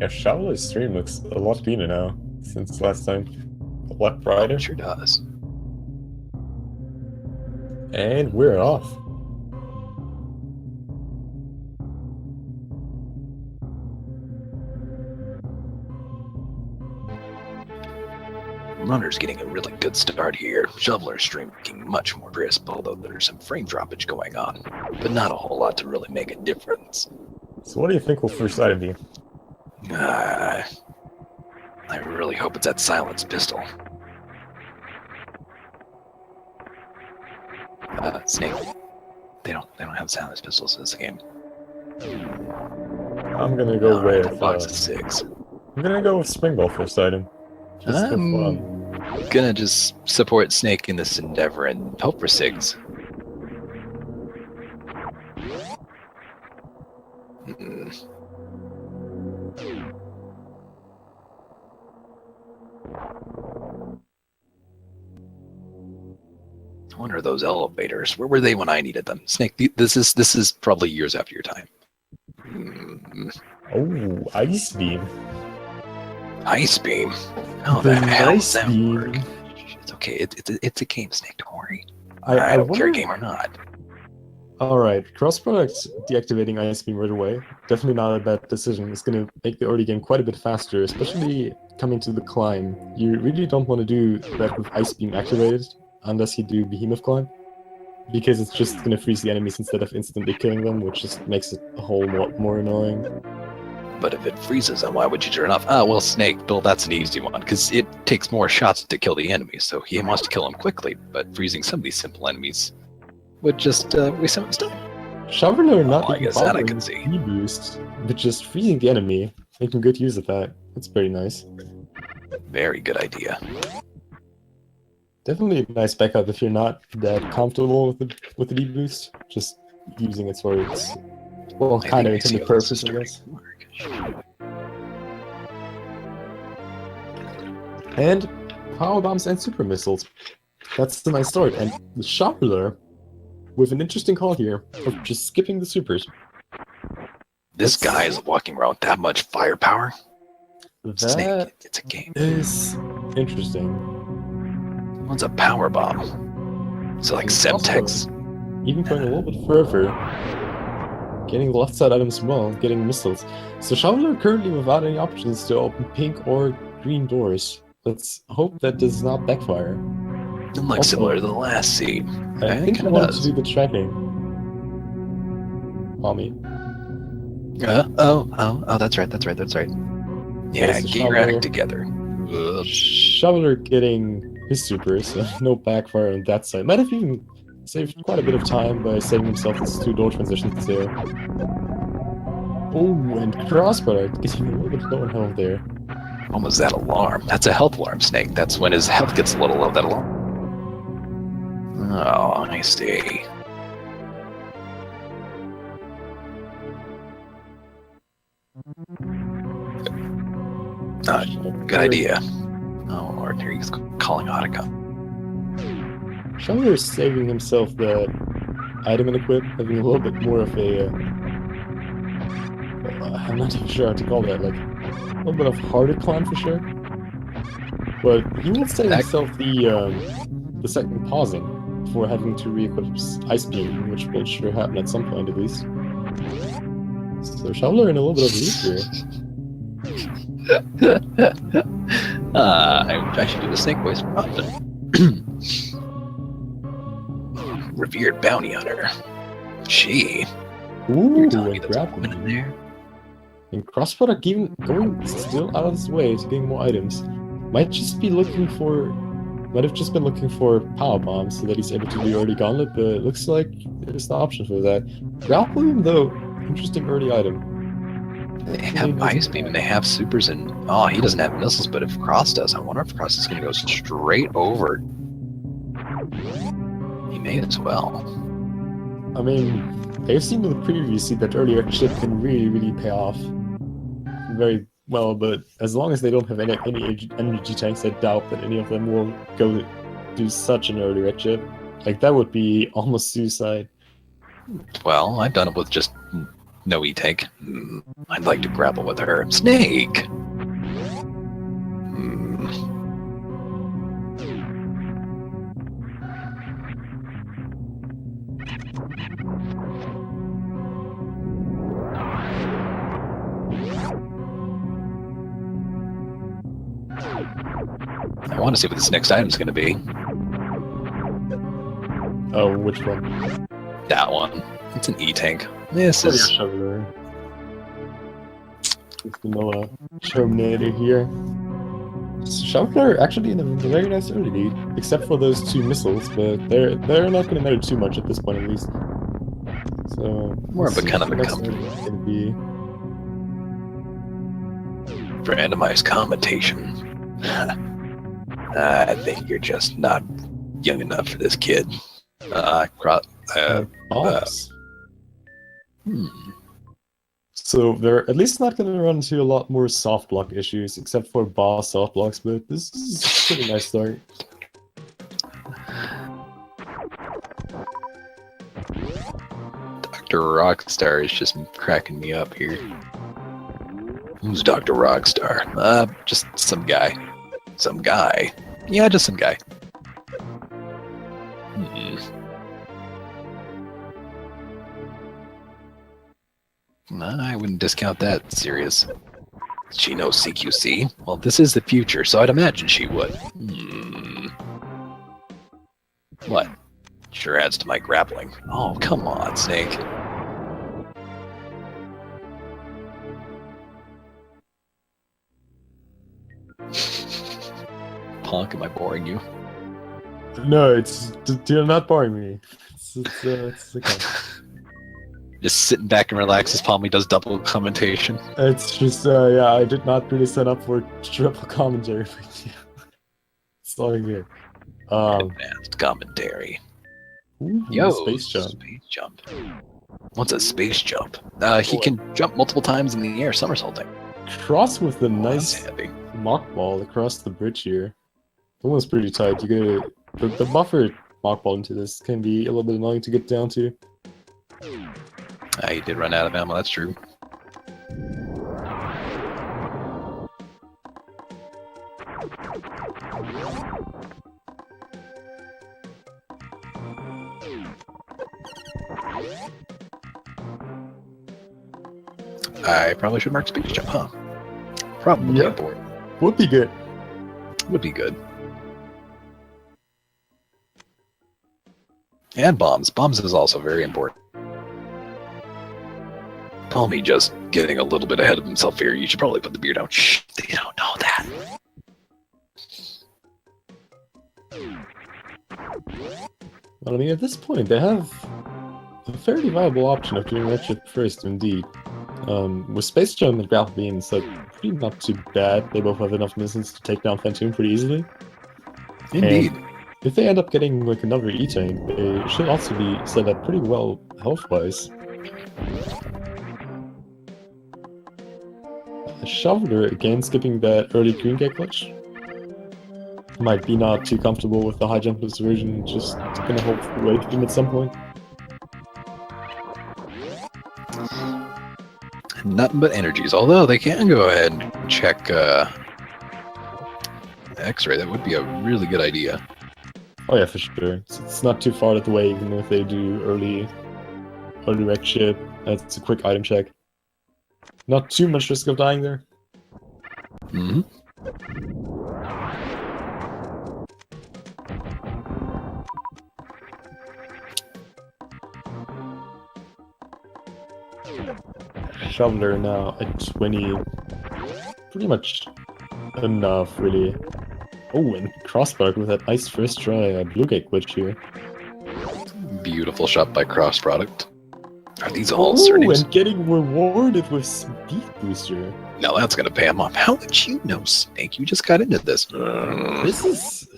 Yeah, Shoveler's stream looks a lot cleaner now since last time. A lot brighter. It sure does. And we're off. Runner's getting a really good start here. Shoveler's stream looking much more crisp, although there's some frame droppage going on, but not a whole lot to really make a difference. So what do you think will first item be? I really hope it's that silenced pistol. Snake. They don't have silenced pistols in this game. I'm gonna go Alright, with box of 6. I'm gonna go with Springball first item. Just for fun. Gonna just support Snake in this endeavor and hope for SIGs. I wonder those elevators. Where were they when I needed them? Snake, this is probably years after your time. Oh, Ice Beam. Ice Beam? How The the hell Ice does that Beam. work? It's okay. It's a game, Snake. Don't worry. I don't care, game or not. Alright, cross-product deactivating Ice Beam right away. Definitely not a bad decision. It's gonna make the early game quite a bit faster, especially coming to the climb. You really don't want to do that with Ice Beam activated, unless you do Behemoth Climb. Because it's just gonna freeze the enemies instead of instantly killing them, which just makes it a whole lot more annoying. But if it freezes, then why would you turn off? Ah, well, Snake, Bill, that's an easy one, because it takes more shots to kill the enemy, so he wants to kill them quickly, but freezing some of these simple enemies would just waste someone's time. Shoveler not I even guess that I bothering can see. the boost, but just freezing the enemy, making good use of that. That's pretty nice. Very good idea. Definitely a nice backup if you're not that comfortable with the deboost. Just using it for its, well, I kind of think I see intended how this is purpose, I guess. starting to work. And power bombs and super missiles. That's a nice start. And the Shoveler, with an interesting call here of just skipping the supers. This guy is walking around with that much firepower. That Snake, it's a game. is interesting. What's a power bomb? So like And Semtex? Even going a little bit further, getting left side items as well, getting missiles. So Shoveler currently without any options to open pink or green doors. Let's hope that does not backfire. It looks Also, similar to the last seed. I It think he kinda wanted does. to do the tracking. Mommy. That's right. Yeah, Yes, the get your Shoveler. act together. Ugh. Shoveler getting his supers, so no backfire on that side. Might have even saved quite a bit of time by saving himself his 2 door transitions there. Oh, and crossproduct getting a little bit low on health there. What was that alarm? That's a health alarm, Snake. That's when his health gets a little low, that alarm. Oh, I see. Good idea. Oh, Lord, here he's calling Autica. Shoveler is saving himself the item and equip, having a little bit more of a... I'm not even sure how to call that, like, a little bit of harder climb for sure. But he will save himself the second pausing before having to re-equip Ice Beam, which will sure happen at some point at least. So Shoveler in a little bit of a lead here. I should do the Snake voice more often. Revered bounty hunter. She. Ooh, You're telling me and there's a grab woman in there? And crossproduct even going still out of his way to getting more items. Might have just been looking for power bombs so that he's able to do early gauntlet, but it looks like there's no option for that. Grapple him though, interesting early item. They have Ice Beam and they have supers, and oh, he doesn't have missiles, but if Cross does, I wonder if Cross is going to go straight over. He may as well. I mean, I've seen in the preview see that early action can really pay off very well, but as long as they don't have any energy tanks, I doubt that any of them will go do such an early red chip. Like, that would be almost suicide. Well, I've done it with just No E-Tank. I'd like to grapple with her. Snake! I want to see what this next item's going to be. Oh, which one? That one. It's an E-Tank. This Oh, is... yeah, Shoveler. It's vanilla Terminator here. Shoveler actually in a very nice early lead, except for those 2 missiles, but they're not going to matter too much at this point, at least. So More of a kind of a next comfort. going to be Randomized commentation. I think you're just not young enough for this kid. boss. So they're at least not going to run into a lot more soft block issues, except for boss soft blocks, but this is a pretty nice start. Dr. Rockstar is just cracking me up here. Who's Dr. Rockstar? Just some guy. Some guy. Yeah, just some guy. I wouldn't discount that, serious. She knows CQC? Well, this is the future, so I'd imagine she would. What? Sure adds to my grappling. Oh, come on, Snake. Punk, am I boring you? No, you're not boring me. It's okay. Just sitting back and relax as Palmy does double commentation. It's just, yeah, I did not really set up for triple commentary with you. Sorry here. Advanced commentary. Ooh, Yo, space jump. Space jump. What's a space jump? He can jump multiple times in the air, somersaulting. Cross with the Oh, nice that's handy. mock ball across the bridge here. That one's pretty tight. You gotta the buffer mock ball into this can be a little bit annoying to get down to. He did run out of ammo, that's true. I probably should mark space jump, huh? Probably Yep. important. Would be good. Would be good. And bombs. Bombs is also very important. Palmy just getting a little bit ahead of himself here. You should probably put the beer down. Shh, they don't know that. Well, I mean, at this point, they have a fairly viable option of doing that shit first, indeed. With Space Jump and Grapple Beam, it's like pretty not too bad. They both have enough missiles to take down Phantom pretty easily. Indeed. And if they end up getting like another E-Tank, they should also be set up pretty well health-wise. Shoveler, again, skipping that early green gate glitch. Might be not too comfortable with the high jumpless version, just gonna hope for wait him at some point. Nothing but energies. Although they can go ahead and check X-ray. That would be a really good idea. Oh yeah, for sure. It's not too far out of the way, even if they do early wreck shit. It's a quick item check. Not too much risk of dying there. Mm-hmm. Shoveler now at 20. Pretty much enough, really. Oh, and Crossbark with that nice first try blue gate glitch here. Beautiful shot by crossproduct. Are these all Oh, surnames? and getting rewarded with Speed Booster. No, that's gonna pay him off. How did you know, Snake? You just got into this.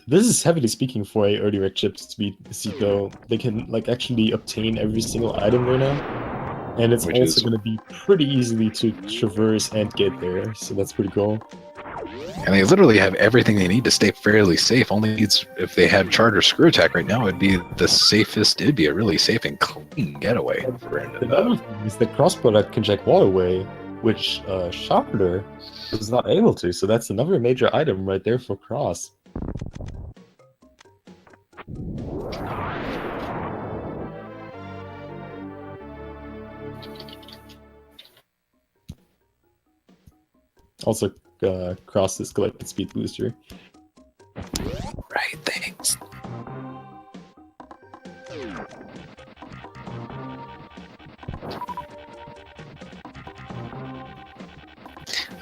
This is heavily speaking for a early wreck chip speed seat though. They can like actually obtain every single item right now. And it's Which also is- going to be pretty easily to traverse and get there, so that's pretty cool. And they literally have everything they need to stay fairly safe. Only needs, if they had charge or screw attack right now, it'd be the safest. It'd be a really safe and clean getaway. Another thing is that cross product can check wall away, which Shoveler is not able to. So that's another major item right there for cross. Also, cross is collected speed booster. Right, thanks.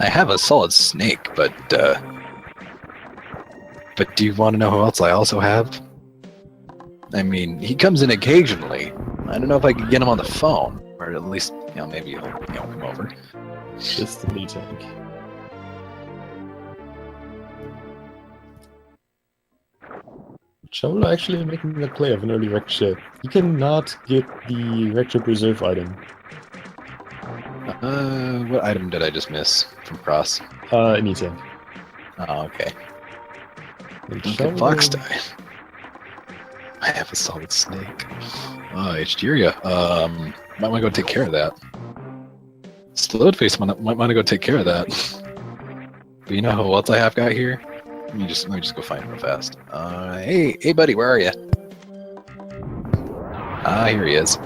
I have a solid snake, but do you want to know who else I also have? I mean, he comes in occasionally. I don't know if I could get him on the phone, or at least, maybe he'll, come over. Just the knee tank. Shoveler actually making a play of an early wrecked ship. He cannot get the wrecked ship reserve item. What item did I just miss from cross? Knee tank. Oh, okay. And Look at Fox die. I have a solid snake. Oh, Hysteria. Might want to go take care of that. Slowface might want to go take care of that. But you know who else I have got here? Let me just go find him real fast. Hey, buddy, where are you? Ah, here he is.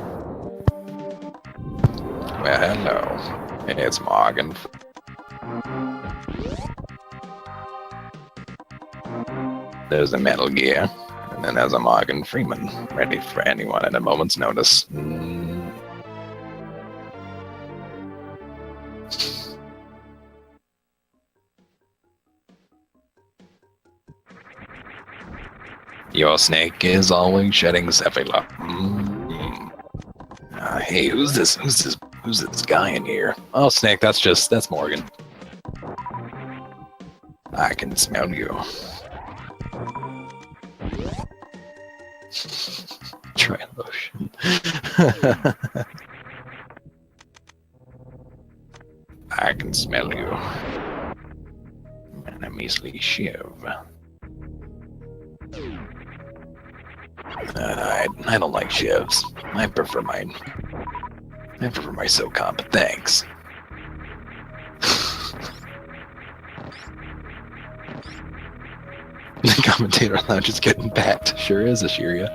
Well, hello. It's Morgan. There's a Metal Gear, and then there's a Morgan Freeman, ready for anyone at a moment's notice. Your snake is always shedding Cephalopods. Hey, who's this guy in here? Oh, snake, that's Morgan. I can smell you. Try lotion. I can smell you. And a measly shiv. I don't like shivs. I prefer my SOCOM, but thanks. The commentator lounge is getting backed. Sure is, Asheria.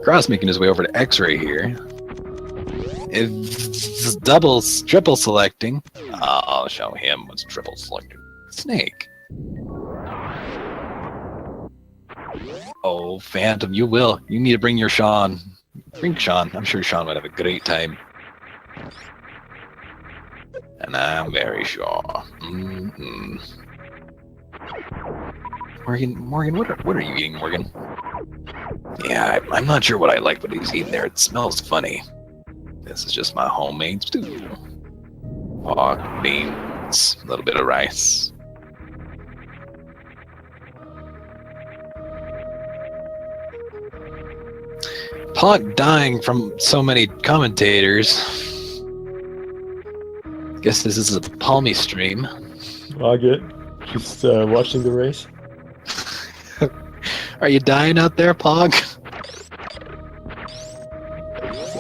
Cross making his way over to X-Ray here. It's triple selecting. I'll show him what's triple selecting. Snake. Oh, Phantom, you will. You need to bring your Sean. Bring Sean. I'm sure Sean would have a great time. And I'm very sure. Morgan, what are you eating, Morgan? Yeah, I'm not sure what I like what he's eating there. It smells funny. This is just my homemade stew. Pork, beans, a little bit of rice. Pot dying from so many commentators. Guess this is a palmy stream. I get just watching the race. Are you dying out there, Pog?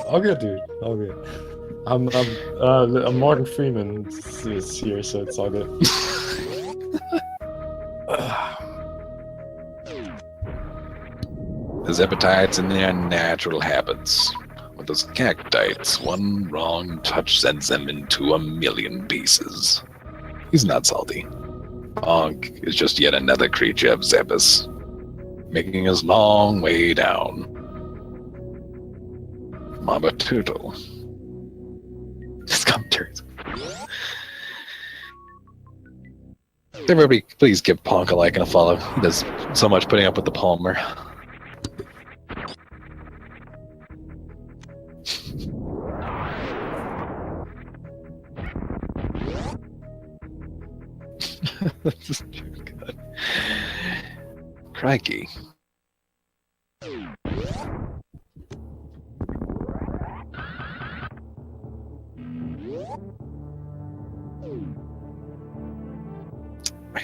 All good, dude. All good. I'm Morgan Freeman is here, so it's all good. The Zepatites and their natural habits. With those cactites, one wrong touch sends them into 1,000,000 pieces. He's not salty. Pog is just yet another creature of Zepus, making his long way down. Mama Tootle. His commentaries. Everybody, please give Pog a like and a follow. He does so much putting up with the Palmer. God. Crikey.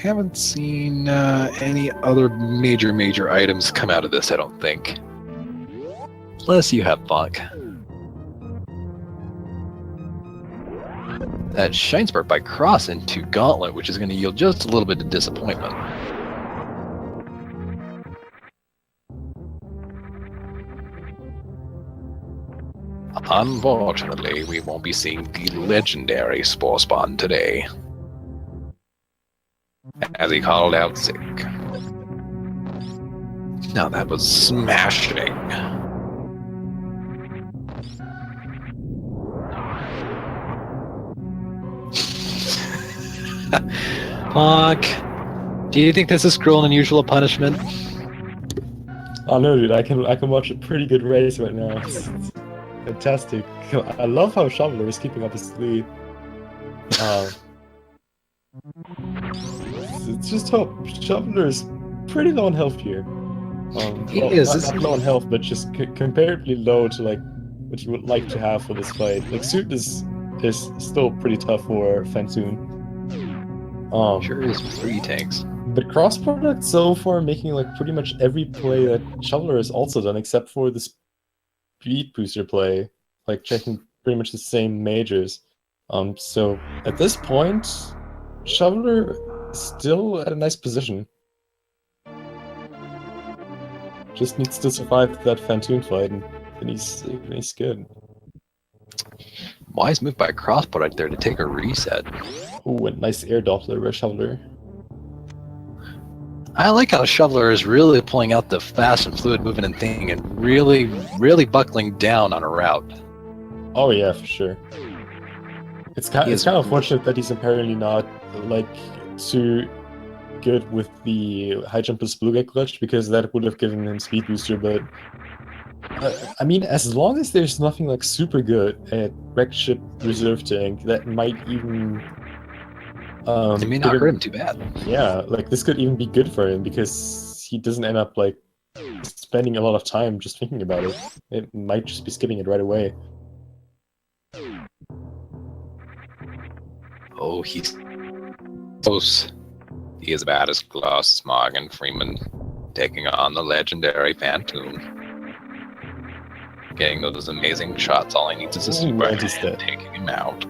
haven't seen any other major items come out of this, I don't think. Unless you have luck. That Shine Spark by Cross into Gauntlet, which is going to yield just a little bit of disappointment. Unfortunately, we won't be seeing the legendary Spore Spawn today. As he called out sick. Now that was smashing. Fuck. Do you think this is cruel and unusual punishment? Oh no, dude, I can watch a pretty good race right now. It's fantastic. I love how Shoveler is keeping up his lead. It's just hope. Shoveler is pretty low on health here. He well, is. Not low on health, but just comparatively low to like what you would like to have for this fight. Like Suit is still pretty tough for Fantoon. Sure is 3 tanks. But cross product so far making like pretty much every play that Shoveler has also done, except for the speed booster play, like checking pretty much the same majors. So at this point, Shoveler is still at a nice position. Just needs to survive that Fantoon fight, and he's good. Wise move by cross product there to take a reset. Ooh, a nice air Doppler by Shoveler. I like how Shoveler is really pulling out the fast and fluid movement and thing and really buckling down on a route. Oh yeah, for sure. It's kind of unfortunate that he's apparently not like too good with the high jumper's blue gate glitch, because that would have given him speed booster, but I mean, as long as there's nothing like super good at wrecked ship reserve tank, that might even it may not hurt him too bad. Yeah, like this could even be good for him, because he doesn't end up like spending a lot of time just thinking about it. It might just be skipping it right away. Oh, he's close. He is about as close as Morgan Freeman taking on the legendary Fantoon. Getting those amazing shots, all he needs is a super hand taking him out.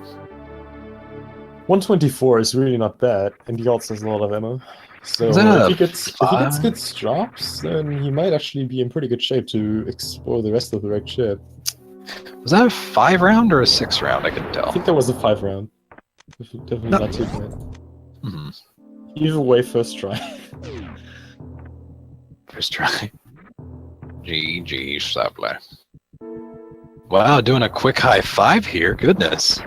124 is really not bad, and he also has a lot of ammo. So if he gets good drops, then he might actually be in pretty good shape to explore the rest of the wrecked ship. Was that a 5 round or a 6 round? I couldn't tell. I think that was a 5 round. Definitely not too bad. Mm-hmm. Either way, first try. First try. GG Shoveler. Wow, doing a quick high 5 here. Goodness.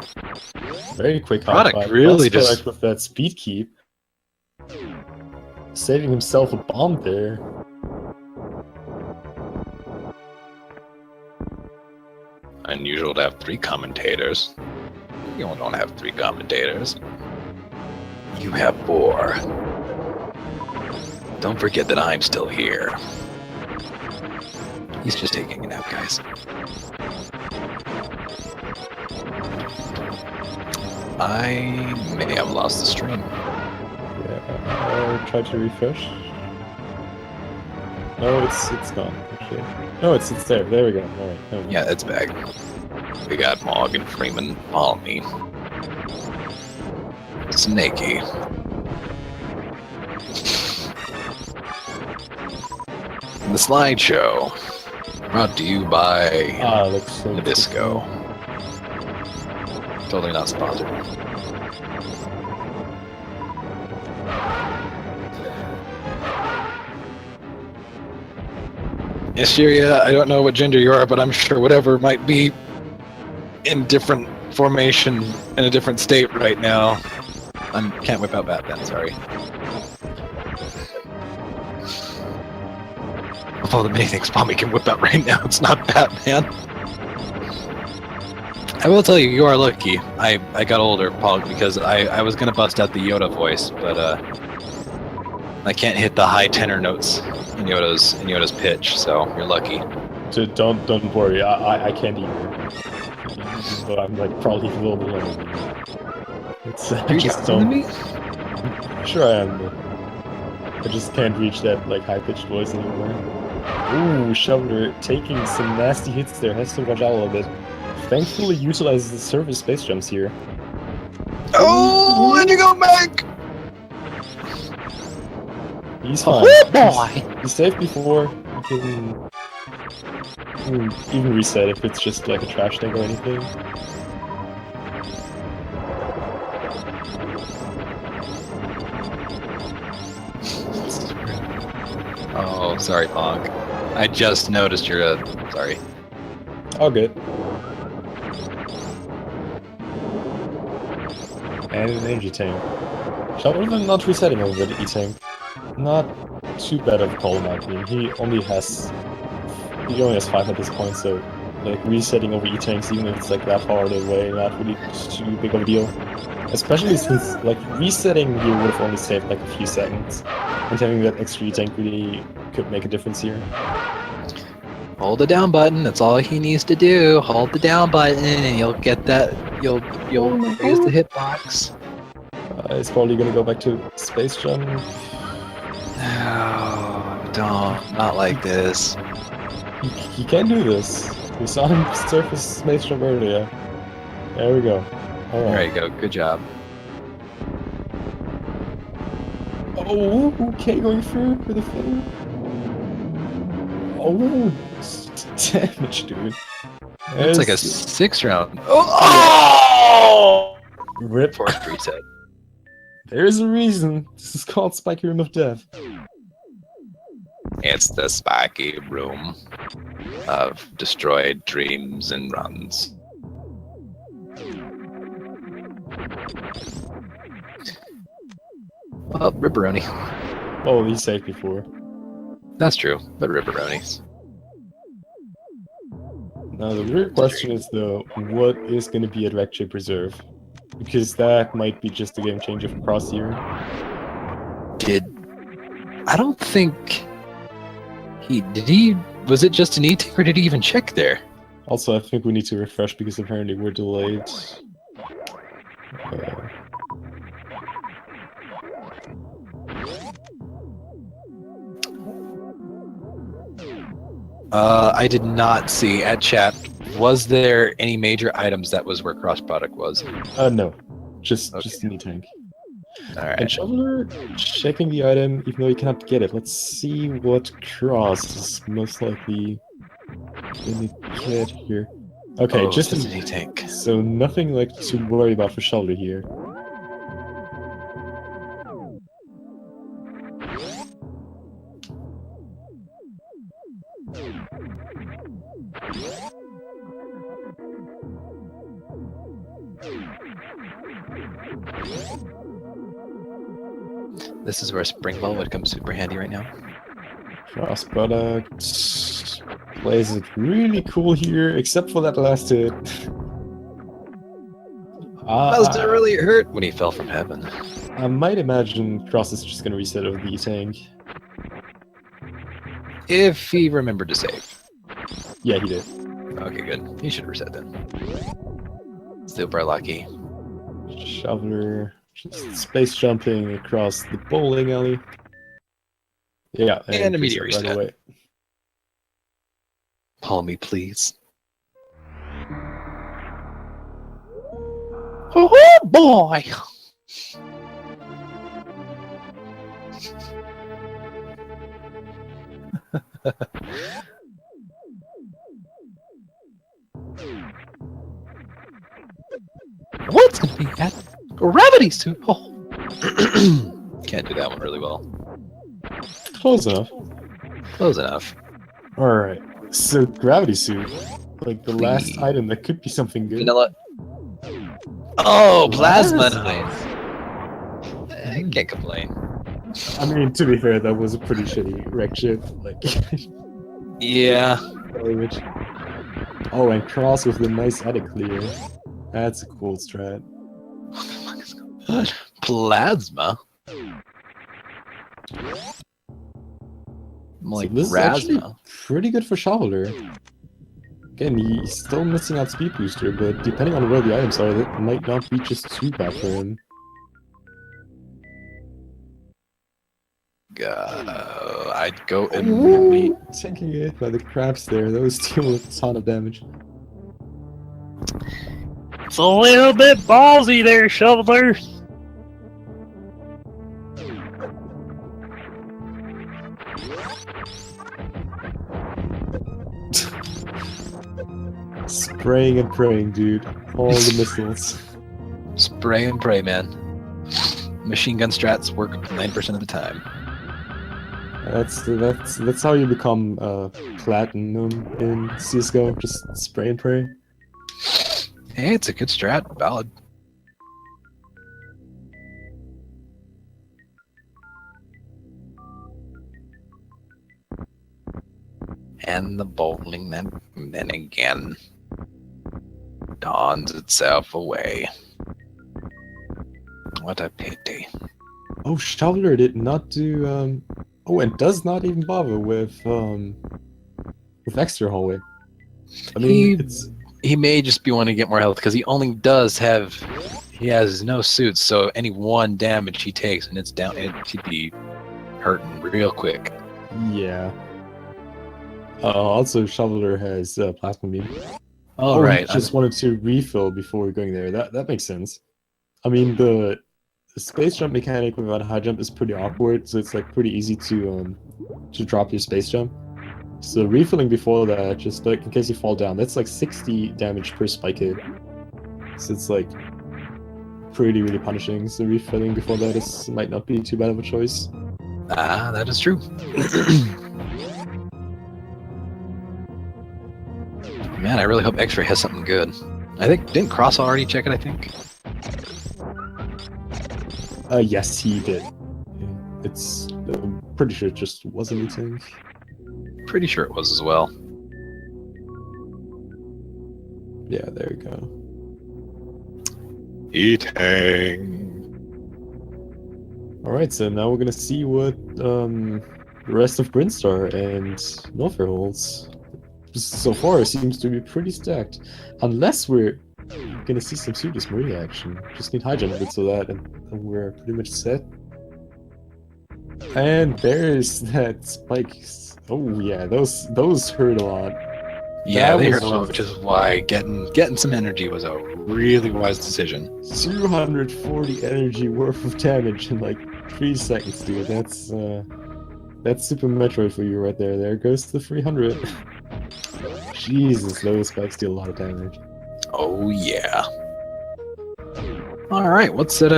Very quick high product 5. Really just with that speed keep. Saving himself a bomb there. Unusual to have 3 commentators. You don't have 3 commentators. You have 4. Don't forget that I'm still here. He's just taking a nap, guys. I may have lost the stream. Yeah, I'll try to refresh. No, it's gone. Okay. No, it's there. There we go. All right. Yeah, it's back. We got Morgan Freeman on me. Snakey. The slideshow brought to you by Nabisco. Totally not sponsored. Assyria, I don't know what gender you are, but I'm sure whatever might be in different formation in a different state right now. I can't whip out Batman, sorry. Of all the many things Pommy can whip out right now, it's not Batman. I will tell you, you are lucky. I got older, Pog, because I was gonna bust out the Yoda voice, but I can't hit the high tenor notes in Yoda's pitch, so you're lucky. So don't worry, I can't either. But I'm like probably a little bit lower than you. It's You're just younger than me? Sure I am, but I just can't reach that like high-pitched voice anymore. Ooh, Shoveler taking some nasty hits there, has to watch out a little bit. Thankfully utilizes the surface space jumps here. Oh, where'd you go, Meg? He's fine. Oh boy! He's safe before. He can even reset if it's just like a trash tank or anything. Oh, sorry, Ponk. I just noticed you're sorry. All good. And an energy tank. Shoveler not resetting over the E-tank. Not too bad of a call in my opinion. He only has 5 at this point, so like resetting over E-tanks, even if it's like that far away, not really too big of a deal. Especially since like resetting here would have only saved like a few seconds, and having that extra E-tank really could make a difference here. Hold the down button. That's all he needs to do. Hold the down button, and you'll get that. You'll raise the hitbox. He's probably gonna go back to space jump. No, don't. Not like this. He can do this. We saw him surface space jump earlier. There we go. All There right. you go. Good job. Oh, okay, going through for the thing. Oh, damage, dude. It's like a 6 round. Oh! Rip. Forced reset. There's a reason. This is called Spiky Room of Death. It's the spiky room of destroyed dreams and runs. Well, Ripperoni. Oh, he's safe before. That's true, but Ripperonis. Now the real question is though, what is going to be a direct chip reserve? Because that might be just a game changer for Cross here. I don't think was it just an E-tank or did he even check there? Also, I think we need to refresh because apparently we're delayed. I did not see at chat. Was there any major items that was where cross product was? No. Just an E-tank. Alright. And Shoveler checking the item even though he cannot get it. Let's see what Cross is most likely gonna get here. Okay, just an E-tank. So nothing like to worry about for Shoveler here. This is where Spring Ball would come super handy right now. Cross product plays it really cool here, except for that last hit. Must have really hurt when he fell from heaven. I might imagine Cross is just gonna reset over the E-tank. If he remembered to save. Yeah, he did. Okay, good. He should reset then. Super lucky. Shoveler just space jumping across the bowling alley. Yeah, And immediate reset reset. away. Call me, please. Oh boy! What's gonna be that gravity suit? Oh. Can't do that one really well. Close enough. Close enough. Alright, so gravity suit. Like the last Please. item that could be something good. Vanilla. Oh, plasma knife. I can't complain. I mean, to be fair, that was a pretty shitty wreck ship. Like, Yeah. damage. Oh, and Cross with the nice edit clear. That's a cool strat. Plasma. So Like this is actually Rasma. pretty good for Shoveler. Again, he's still missing out speed booster, but depending on where the items are, that might not be just too bad for him. I'd go and Taking it by the crabs there. Those deal a ton of damage. It's a little bit ballsy there, Shoveler. Spraying and praying, dude. All the missiles. spray and pray, man. Machine gun strats work 9% of the time. That's how you become platinum in CS:GO. Just spray and pray. Hey, it's a good strat. Valid. And the bowling then again dawns itself away. What a pity. Oh, Shoveler did not do oh, and does not even bother with extra hallway. I mean, he may just be wanting to get more health because he only has no suits, so any one damage he takes and it's down, he'd be hurting real quick. Yeah. Also, Shoveler has plasma beam. All right. He just wanted to refill before going there. That makes sense. I mean, the space jump mechanic without a high jump is pretty awkward, so it's like pretty easy to drop your space jump. So refilling before that, just like in case you fall down, that's like 60 damage per spike hit. So it's like really punishing. So refilling before that might not be too bad of a choice. Ah, that is true. Man, I really hope X-Ray has something good. I think didn't Cross already check it? I think. Yes, he did. It's I'm pretty sure it just wasn't eating. Pretty sure it was as well. Yeah, there you go. Eating. Alright, so now we're gonna see what the rest of Brinstar and Norfair holds. So far, it seems to be pretty stacked. Unless we're gonna see some serious Maria action. Just need high jump bits of that, and we're pretty much set. And there's that spike. Oh yeah, those hurt a lot. Yeah, they hurt a lot, which is why getting some energy was a really wise decision. 240 energy worth of damage in like 3 seconds, dude. That's Super Metroid for you right there. There goes the 300. Jesus, those spikes deal a lot of damage. Oh yeah. All right, let's hit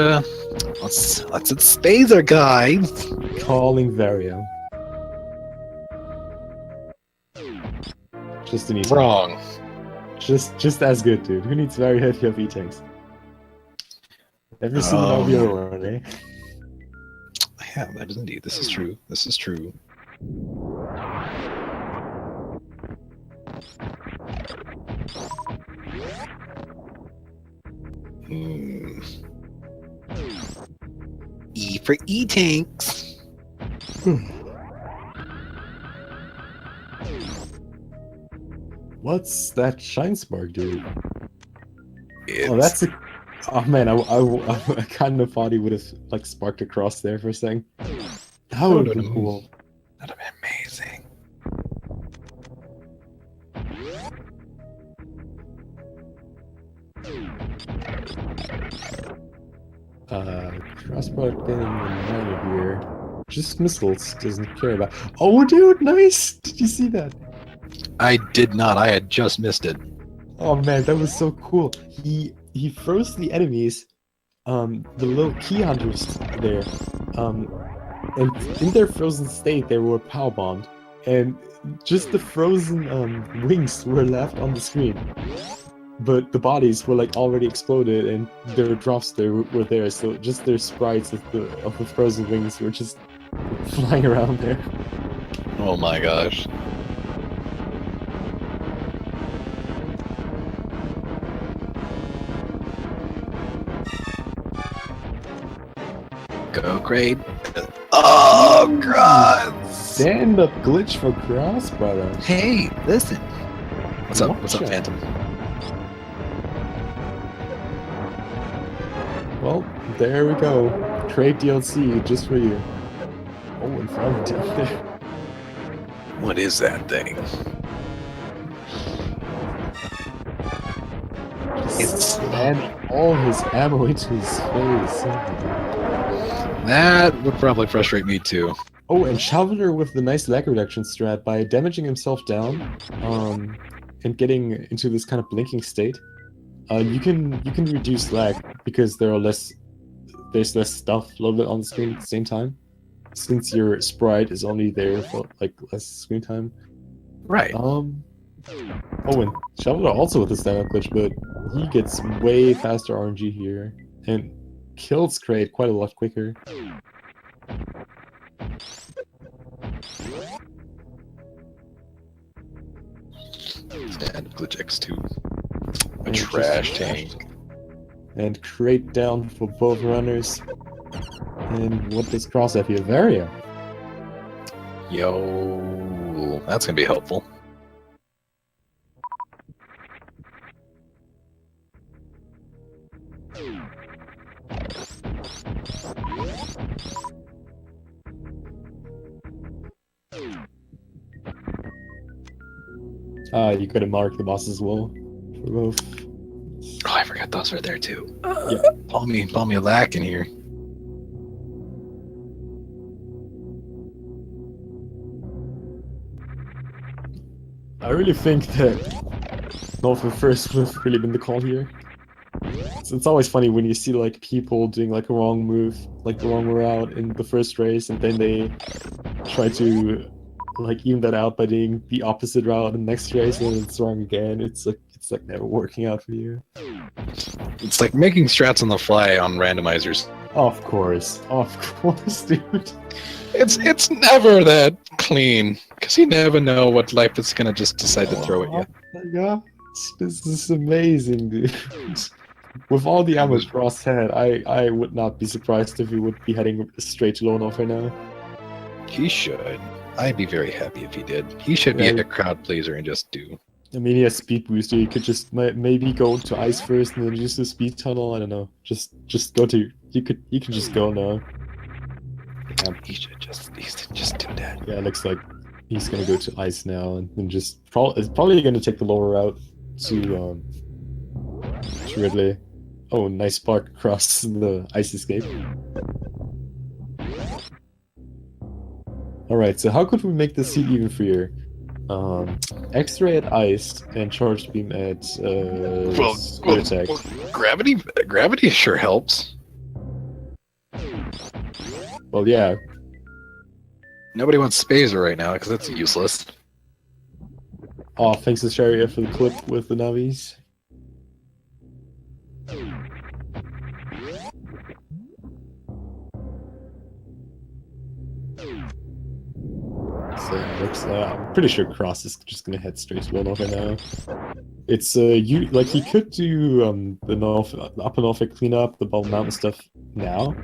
Spazer, guys. Calling Vario. Just an easy. Wrong. Just as good, dude. Who needs Vario if you have E-tanks? Ever seen an RBO run, eh? Yeah, that is indeed. This is true. This is true. E for E-tanks. What's that shine spark, dude? Oh, that's a... Oh man, I kind of thought he would have like sparked across there for a second. That would have been cool. That'd have been amazing. Crossproduct getting reminded here. Just missiles, doesn't care about. Oh, dude, nice! Did you see that? I did not. I had just missed it. Oh man, that was so cool. He froze the enemies, the little key hunters there, and in their frozen state they were power bombed, and just the frozen wings were left on the screen. But the bodies were like already exploded, and their drops there were there, so just their sprites of the frozen wings were just flying around there. Oh my gosh. Go grade. Oh god! Stand up glitch for cross, brother. Hey, listen. What's up? What's up, Watch out. Phantom? Well, there we go. Trade DLC just for you. Oh, going farming down there. What is that thing? It's and all his ammo into his face. That would probably frustrate me too. Oh, and Shoveler with the nice lag reduction strat by damaging himself down, and getting into this kind of blinking state. You can reduce lag because there's less stuff loaded on the screen at the same time, since your sprite is only there for like less screen time. Right. Oh, and Shoveler also with the stand-up glitch, but he gets way faster RNG here and kills Crate quite a lot quicker. Stand glitch X2. A And trash just- tank. And Crate down for both runners. And what does Cross have here? Varia. Yo, that's gonna be helpful. You could have marked the boss as well. For both. Oh, I forgot those right there too. Yeah. Ball me a lack in here. I really think that North first would have really been the call here. It's always funny when you see like people doing like a wrong move, like the wrong route in the first race, and then they try to like even that out by doing the opposite route in the next race, and it's wrong again. It's like never working out for you. It's like making strats on the fly on randomizers. Of course, dude. It's never that clean because you never know what life is gonna just decide to throw at you. Oh my god, this is amazing, dude. With all the ammo Cross had, I would not be surprised if he would be heading straight to lone off right now. He should. I'd be very happy if he did. He should be Yeah. a crowd pleaser and just do. I mean, he has speed booster. You could just maybe go to ice first and then use the speed tunnel. I don't know. Just go to. You can just go now. He should just do that. Yeah, it looks like he's gonna go to ice now and then just it's probably gonna take the lower route to Ridley. Oh, nice spark across the ice escape. Alright, so how could we make this seat even freer? X-ray at ice and charged beam at spear attack. Gravity sure helps. Well, yeah. Nobody wants Spazer right now because that's useless. Oh, thanks to Sharia for the clip with the Navis. So I'm pretty sure Cross is just gonna head straight to North right now. It's you like he could do the Upper Norfolk cleanup, the Bald Mountain stuff now,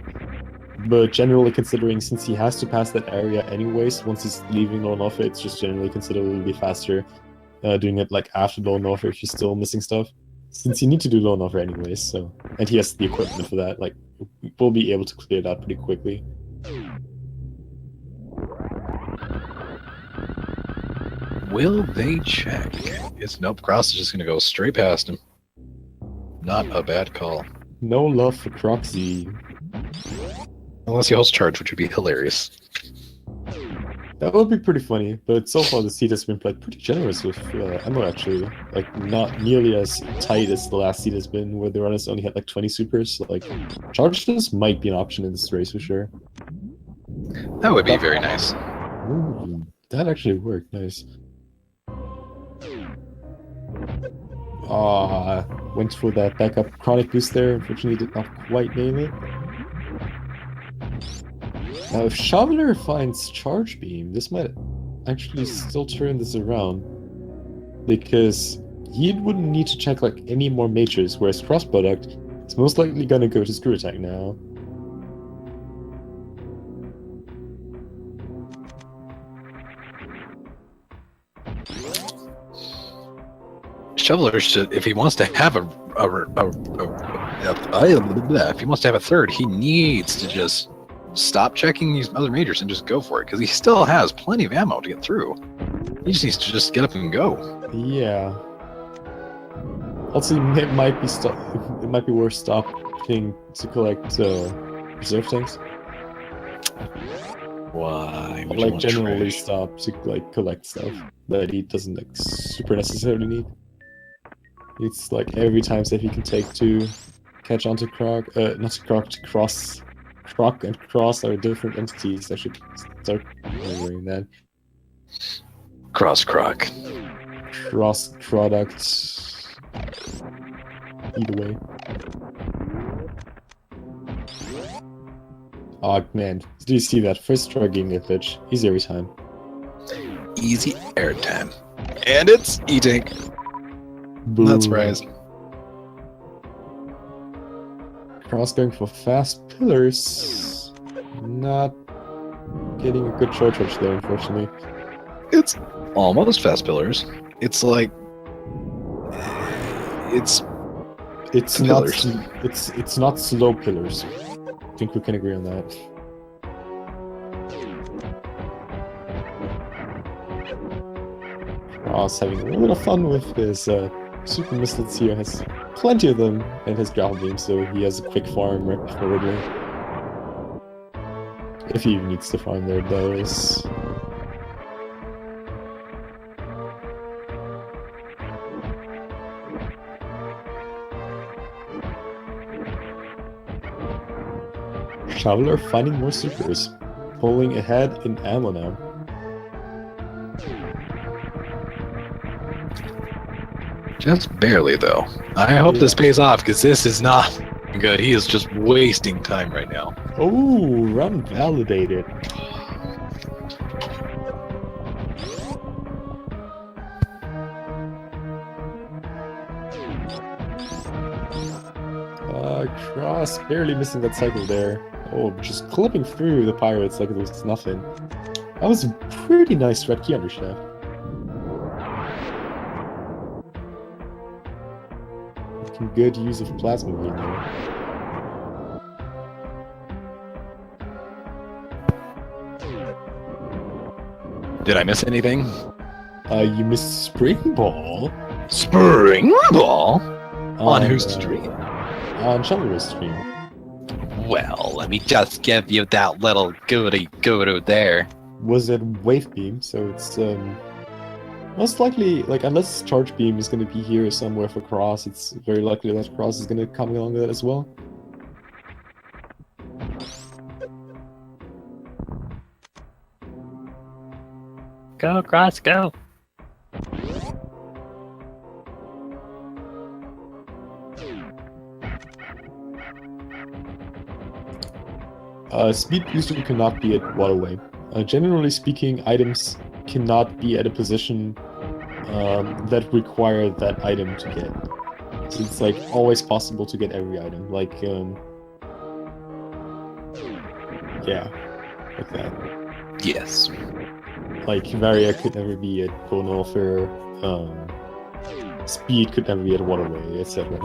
but generally considering since he has to pass that area anyways, once he's leaving Lower Norfolk, it's just generally considerably faster doing it like after Lower Norfolk if he's still missing stuff. Since you need to do Lower Norfolk anyways, so and he has the equipment for that, like we'll be able to clear it out pretty quickly. Will they check? Nope, Cross is just gonna go straight past him. Not a bad call. No love for Croxy. Unless he holds charge, which would be hilarious. That would be pretty funny, but so far the seed has been played pretty generous with ammo actually. Like, not nearly as tight as the last seed has been, where the runners only had like 20 supers. Like, charges might be an option in this race for sure. That would be very nice. Ooh, that actually worked, nice. Went for that backup chronic boost there, unfortunately did not quite nail it. Now, if Shoveler finds Charge Beam, this might actually still turn this around. Because he wouldn't need to check like any more mages, whereas crossproduct is most likely gonna go to Screw Attack now. Shoveler should, if he wants to have if he wants to have a third, he needs to just stop checking these other majors and just go for it, because he still has plenty of ammo to get through. He just needs to just get up and go. Yeah. Also, it might be worth stopping to collect reserve tanks. Why? But, like, generally stop to like collect stuff that he doesn't like super necessarily need. It's like every time that he can take to catch onto Croc, not to Croc, to Cross. Croc and Cross are different entities. I should start remembering that. Cross Croc. Cross product. Either way. Oh man, do you see that? First try getting a glitch. Easy every time. Easy air time. And it's eating. Boom. That's right. Cross going for fast pillars. Not getting a good short charge there, unfortunately. It's almost fast pillars. It's like it's not pillars. it's not slow pillars. I think we can agree on that. Cross having a little bit of fun with his super missiles here. Has plenty of them and his ground beam, so he has a quick farm right before Ridley. If he even needs to farm there, does. Shoveler finding more supers, pulling ahead in ammo now. Just barely, though. I hope this pays off, because this is not good. He is just wasting time right now. Oh, run validated. Cross barely missing that cycle there. Oh, just clipping through the pirates like it was nothing. That was a pretty nice red key undershaft. Making good use of plasma beam there. Did I miss anything? You missed Spring Ball. Spring Ball? On whose stream? On Shoveler's stream. Well, let me just give you that little goody there. Was it Wave Beam, so it's most likely, like, unless Charge Beam is going to be here somewhere for Cross, it's very likely that Cross is going to come along with that as well. Go, Cross, go. Speed booster cannot be at waterway. Generally speaking, items cannot be at a position that require that item to get. So it's like always possible to get every item. Like, yeah, like that. Yes. Like, Varia could never be at Bonhoeffer, Speed could never be at waterway, etc.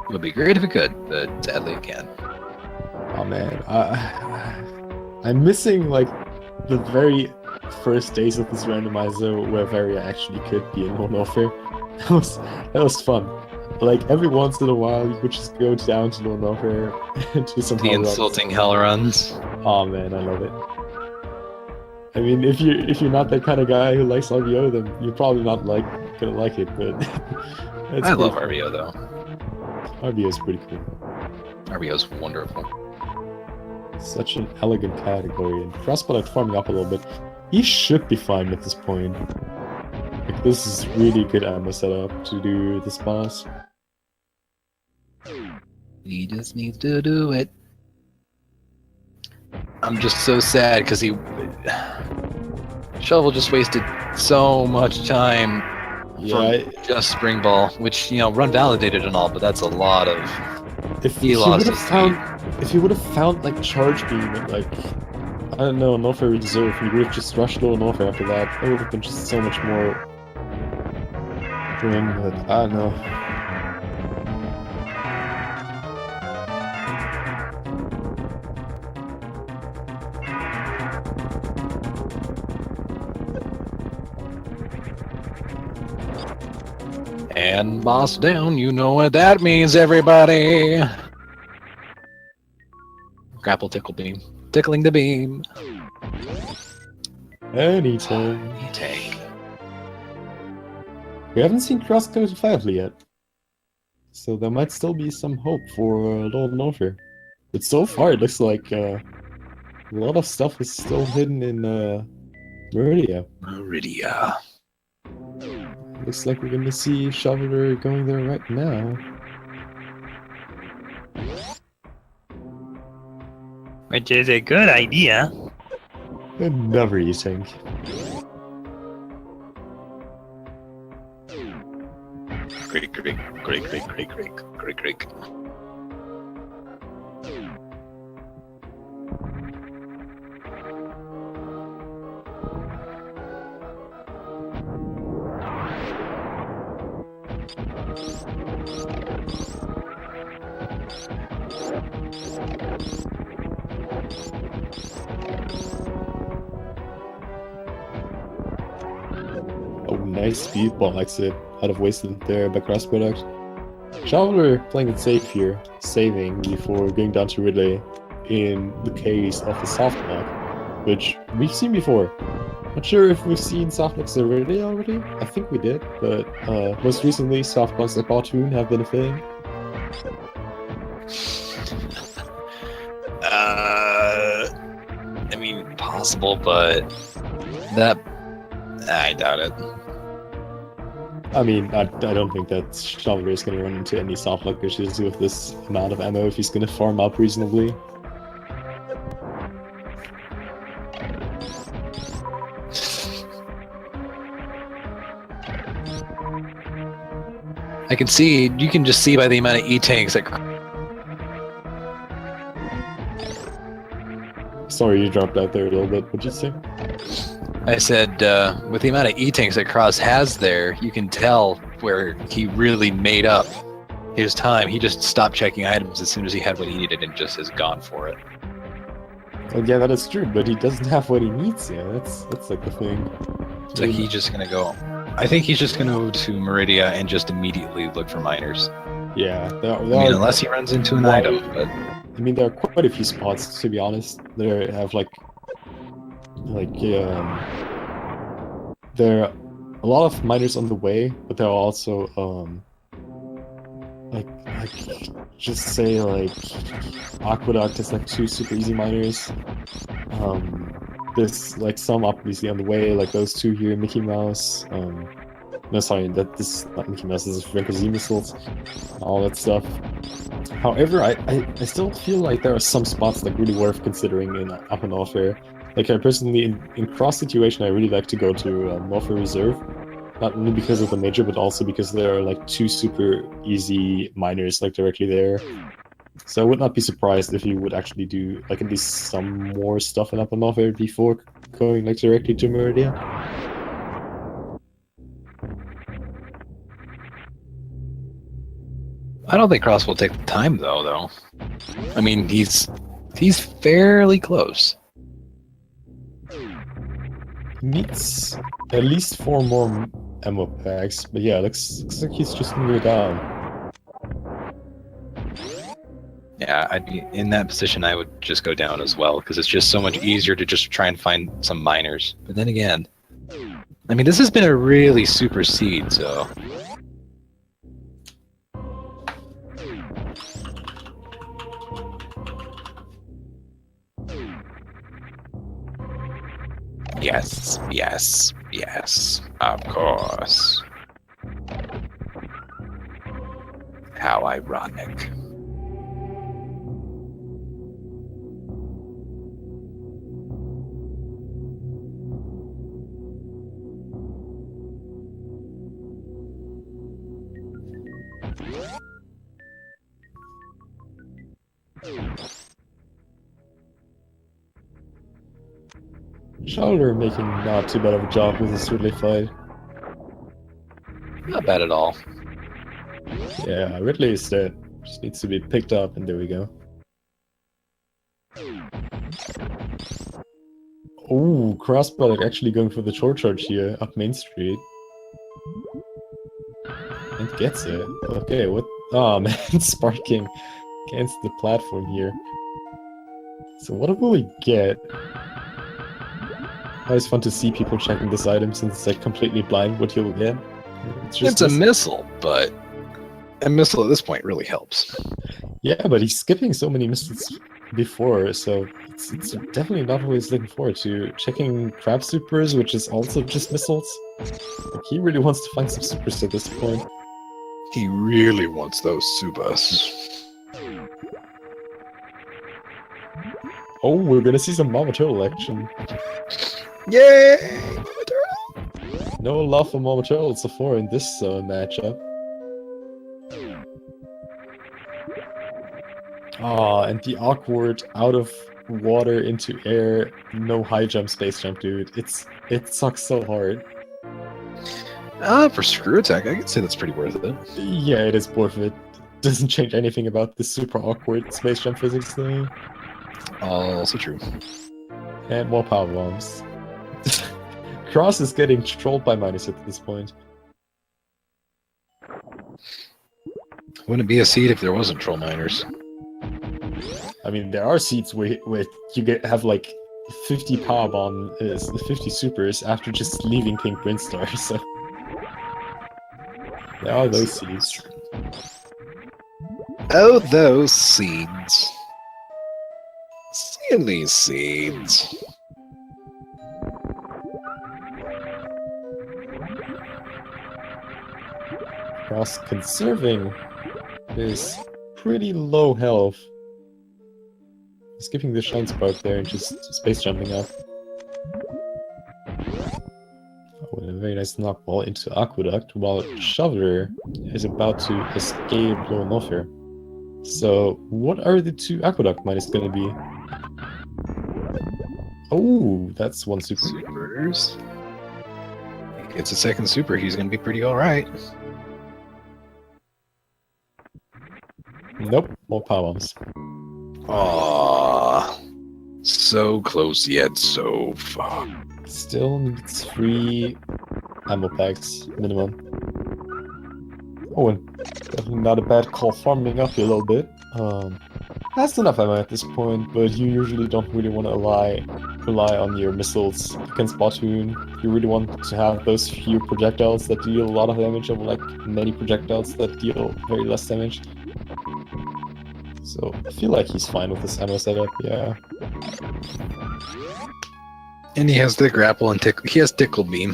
It would be great if it could, but sadly it can't. Oh man, I'm missing like the very first days of this randomizer where Varia actually could be in Lone Warfare. That was fun. Like every once in a while, you could just go down to Lone Warfare and do some The hell runs. insulting hell runs. Oh man, I love it. I mean, if you're not that kind of guy who likes RBO, then you're probably not gonna like it. But I love RBO though. RBO is pretty cool. RBO's wonderful. Such an elegant category, and crossproduct farming up a little bit. He should be fine at this point. Like, this is really good ammo setup to do this boss. He just needs to do it. I'm just so sad because Shovel just wasted so much time from just Spring Ball, which, you know, run validated and all, but that's a lot of... If he would have found like Charge Beam and like, I don't know, Norfair Reserve, he would have just rushed Low Norfair after that. It would have been just so much more grim, but I don't know. and boss down. You know what that means, everybody. Grapple, tickle, beam. Tickling the beam. Anytime. Tank. We haven't seen cross-coded Firefly yet. So there might still be some hope for Lord Norfair. But so far it looks like a lot of stuff is still hidden in Meridia. Meridia. Looks like we're gonna see Shoveler going there right now. Which is a good idea. Never you think. Creak, creak, creak, creak, creak, creak, creak, creak. Oh, nice speedball exit out of wasted there by crossproduct. Shoveler playing it safe here, saving before going down to Ridley in the case of the soft lock, which we've seen before. Not sure if we've seen soft locks at Ridley already. I think we did, but most recently soft locks at Bartoon have been a thing. I mean, possible, but that I doubt it. I mean, I don't think that Shoveler is going to run into any soft lock issues with this amount of ammo if he's going to farm up reasonably. I can see, you can just see by the amount of E-tanks that... Sorry, you dropped out there a little bit. What'd you say? I said, with the amount of E-tanks that Cross has there, you can tell where he really made up his time. He just stopped checking items as soon as he had what he needed and just has gone for it. Well, yeah, that is true, but he doesn't have what he needs yet. That's like the thing. So he's just gonna go... I think he's just gonna go to Meridia and just immediately look for miners. Yeah, I mean, unless he runs into an item, but... I mean, there are quite a few spots, to be honest. There have there are a lot of miners on the way, but there are also just say like Aqueduct is like 2 super easy miners. There's like some obviously on the way, like those 2 here, Mickey Mouse. No, sorry, this is not Mickey Mouse. This is Franco Z missiles, all that stuff. However, I still feel like there are some spots like really worth considering in Up and Norfair. Like I personally, in cross situation, I really like to go to Norfair Reserve. Not only because of the major, but also because there are like 2 super easy miners like directly there. So I would not be surprised if you would actually do like at least some more stuff in Up and Norfair before going like directly to Meridia. I don't think Cross will take the time though. I mean, he's fairly close. Needs at least 4 more ammo packs, but yeah, looks like he's just gonna go down. Yeah, I'd be in that position. I would just go down as well because it's just so much easier to just try and find some miners. But then again, I mean, this has been a really super seed, so. Yes, yes, yes, of course. How ironic. Shoveler making not too bad of a job with this Ridley fight. Not bad at all. Yeah, Ridley is dead. Just needs to be picked up, and there we go. Oh, crossproduct actually going for the short charge here up Main Street. And gets it. Okay, what? Oh man, sparking against the platform here. So what will we get? Always fun to see people checking this item since it's like completely blind what you'll get. It's a missile, but a missile at this point really helps. Yeah, but he's skipping so many missiles before, so it's definitely not what he's looking forward to. Checking crab supers, which is also just missiles. Like, he really wants to find some supers at this point. He really wants those subas. Oh, we're gonna see some Mama Turtle action. Yay! No love for Mama Turtle so far in this matchup. Ah, and the awkward out of water into air, no high jump, space jump, dude. It sucks so hard. For screw attack, I could say that's pretty worth it. Yeah, it is worth it. Doesn't change anything about the super awkward space jump physics though. Also true. And more power bombs. Cross is getting trolled by Minus at this point. Wouldn't be a seed if there wasn't troll miners. I mean, there are seats where you have like 50 power bomb, 50 supers after just leaving Pink Brinstar, so there are those seeds. Oh, those seeds. Seeing these seeds. Cross conserving his pretty low health. Skipping the Shine Spark there and just space jumping up. Oh, and a very nice knockball into Aqueduct while Shoveler is about to escape low Noffer. So, what are the two Aqueduct minus gonna be? Oh, that's one super. Supers. He gets a second super, he's gonna be pretty alright. Nope, more power bombs. Aww. So close yet so far. Still needs 3 ammo packs minimum. Oh, and definitely not a bad call farming up here a little bit. That's enough ammo at this point, but you usually don't really want to rely on your missiles against Batoon. You really want to have those few projectiles that deal a lot of damage over like many projectiles that deal very less damage. So I feel like he's fine with this ammo setup, yeah. And he has the grapple and tickle. He has tickle beam.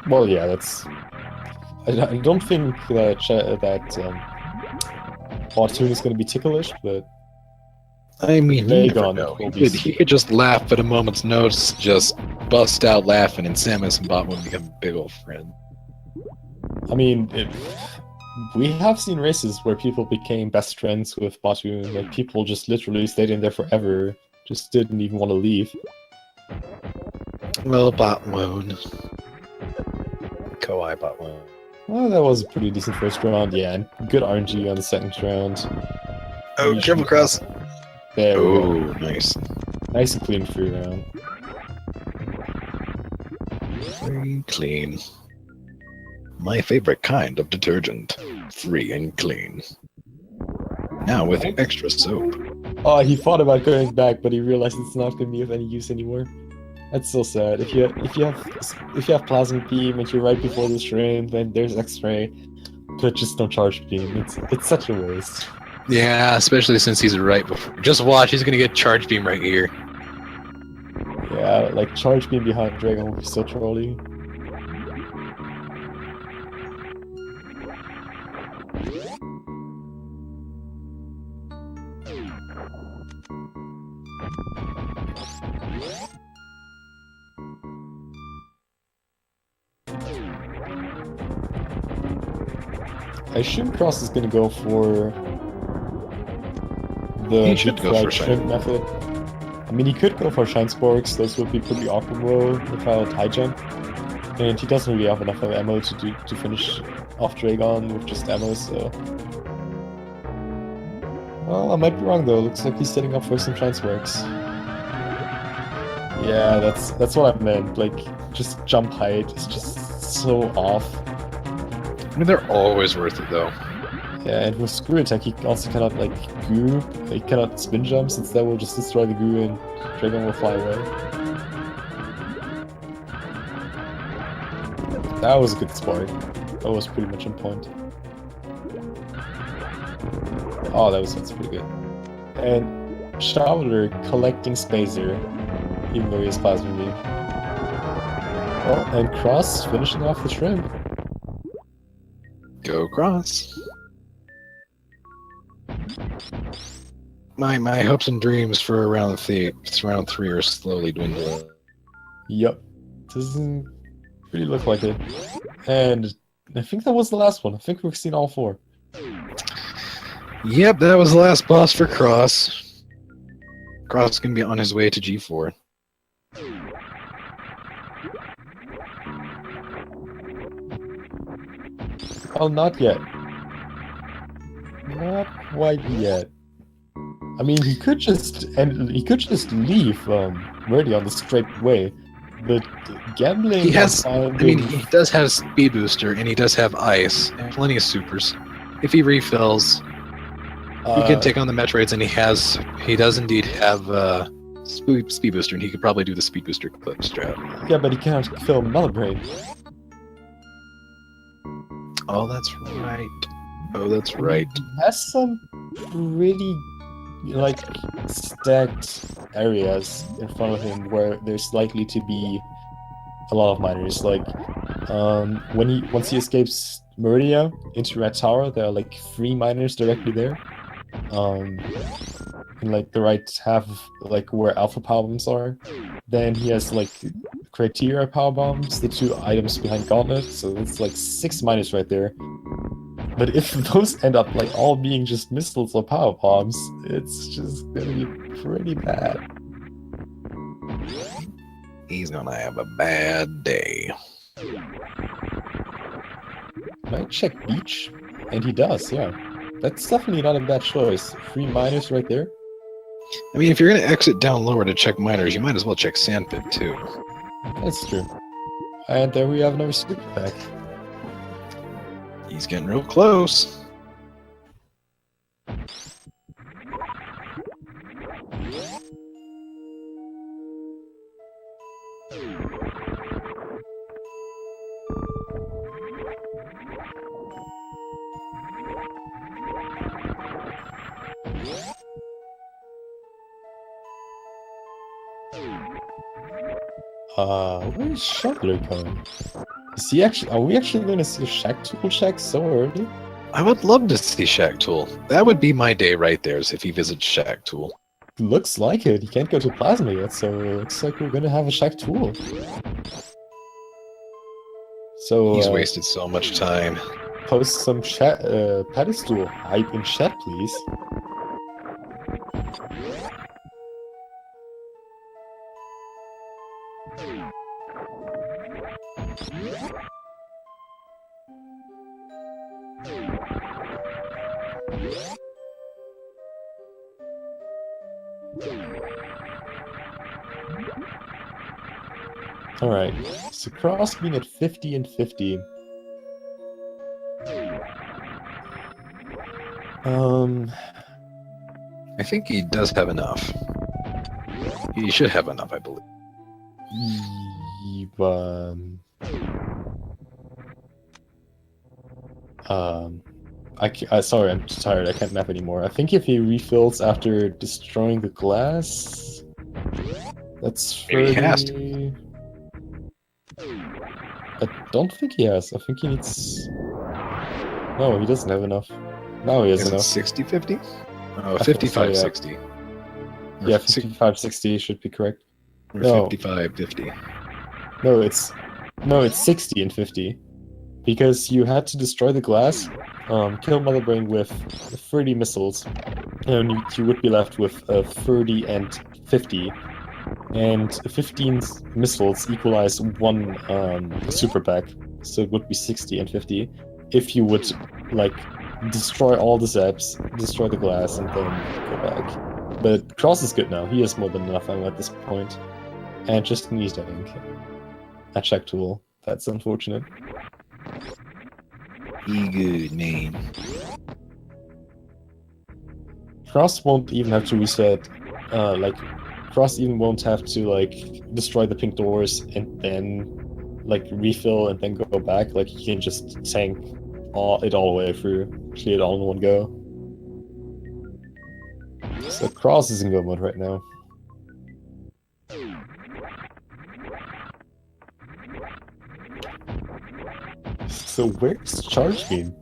Well, yeah, that's. I don't think that Batoon is going to be ticklish, but I mean, you never Vagon know. will be He could just laugh at a moment's notice, just bust out laughing, and Samus and Botwood become a big old friend. I mean, we have seen races where people became best friends with Batoon. Like, people just literally stayed in there forever, just didn't even want to leave. Well, Botwood. Kawaii Botwood. Well, that was a pretty decent first round, yeah, and good RNG on the second round. Oh, careful, Cross. There we go. Oh, nice. Nice and clean free round. Very clean. My favorite kind of detergent. Free and clean. Now with extra soap. Oh, he thought about going back, but he realized it's not going to be of any use anymore. That's so sad. If you have plasma beam and you're right before the shrimp, then there's X-ray, but just don't charge beam. It's such a waste. Yeah, especially since he's right before. Just watch, he's gonna get charge beam right here. Yeah, like charge beam behind Dragon will be so trolly. I assume Cross is gonna go for the He should deep go fried for shrimp Shine. method. I mean, he could go for Shine Sparks, those would be pretty awkward roll without high jump. And he doesn't really have enough ammo to finish off Dragon with just ammo, so... Well, I might be wrong though, looks like he's setting up for some Shine Sparks. Yeah, that's what I meant, like, just jump height is just so off. mean, they're always worth it, though. Yeah, and with screw attack, he also cannot like goo. He cannot spin jump, since that will just destroy the goo and Dragon will fly away. That was a good spark. That was pretty much on point. Oh, that's pretty good. And Shoveler collecting Spacer, even though he has Plasma Beam. Well, and Cross finishing off the shrimp. Go Cross. My hopes and dreams for round three are slowly dwindling. Yep. Doesn't really look like it. And I think that was the last one. I think we've seen all 4. Yep, that was the last boss for Cross. Cross is going to be on his way to G4. Oh, not yet. Not quite yet. I mean, he could just leave Murdy on the straight way, but gambling. He has. on I mean, finding- he does have Speed Booster, and he does have Ice, and plenty of supers. If he refills, he can take on the Metroids, and he does indeed have Speed Booster, and he could probably do the Speed Booster clip strat. Yeah, but he cannot kill Mother Brain. Oh, that's right. Oh, that's right. He has some pretty like stacked areas in front of him where there's likely to be a lot of miners. Like once he escapes Meridia into Red Tower, there are like 3 miners directly there. In like the right half of like where Alpha Power Bombs are. Then he has like Criteria Power Bombs, the 2 items behind Gauntlet, so it's like 6 miners right there. But if those end up like all being just missiles or power bombs, it's just gonna be pretty bad. He's gonna have a bad day. Might check Beach, and he does, yeah. That's definitely not a bad choice. 3 miners right there. I mean, if you're gonna exit down lower to check miners, you might as well check Sandpit too. That's true. And there we have another super pack. He's getting real close. Where's Shoveler going? Is he actually? Are we actually going to see a Shack Tool check so early? I would love to see Shack Tool. That would be my day right there, is if he visits Shack Tool. Looks like it. He can't go to Plasma yet, so it looks like we're going to have a Shack Tool. So He's wasted so much time. post some chat, pedestal hype in chat, please. Alright, so Cross being at 50 and 50. I think he does have enough. He should have enough, I believe. Sorry, I'm too tired. I can't map anymore. I think if he refills after destroying the glass, that's 30... Maybe he has to. I don't think he has. I think he needs... No, he doesn't have enough. Now he has Is it enough. 60-50? Oh, I think so, 55-60. Yeah, 55-60 should be correct. Or No. 55-50. No, it's 60 and 50. Because you had to destroy the glass, kill Mother Brain with 30 missiles, and you would be left with 30 and 50. And 15 missiles equalize 1 super pack, so it would be 60 and 50. If you would, like, destroy all the zaps, destroy the glass, and then go back. But Cross is good now. He has more than enough ammo at this point. And just needs, I think, a check tool. That's unfortunate. Be good, man. Cross won't even have to reset. Like, Cross even won't have to like destroy the pink doors and then like refill and then go back. Like, he can just tank it all the way through, clear it all in one go. So Cross is in go mode right now. So where's Charge Beam?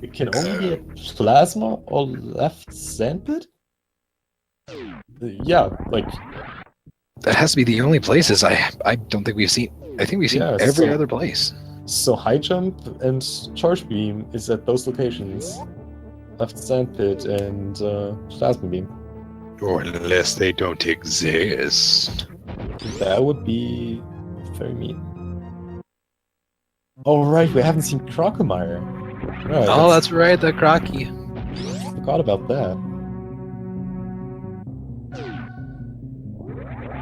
It can only be a Plasma or left Sandpit? Yeah, like... That has to be the only places. I don't think we've seen... I think we've seen every other place. So High Jump and Charge Beam is at those locations. Left Sandpit and Plasma Beam. Or unless they don't exist. That would be very mean. Oh right, we haven't seen Crocomire. Right, Oh, that's right, the Crocky. Forgot about that.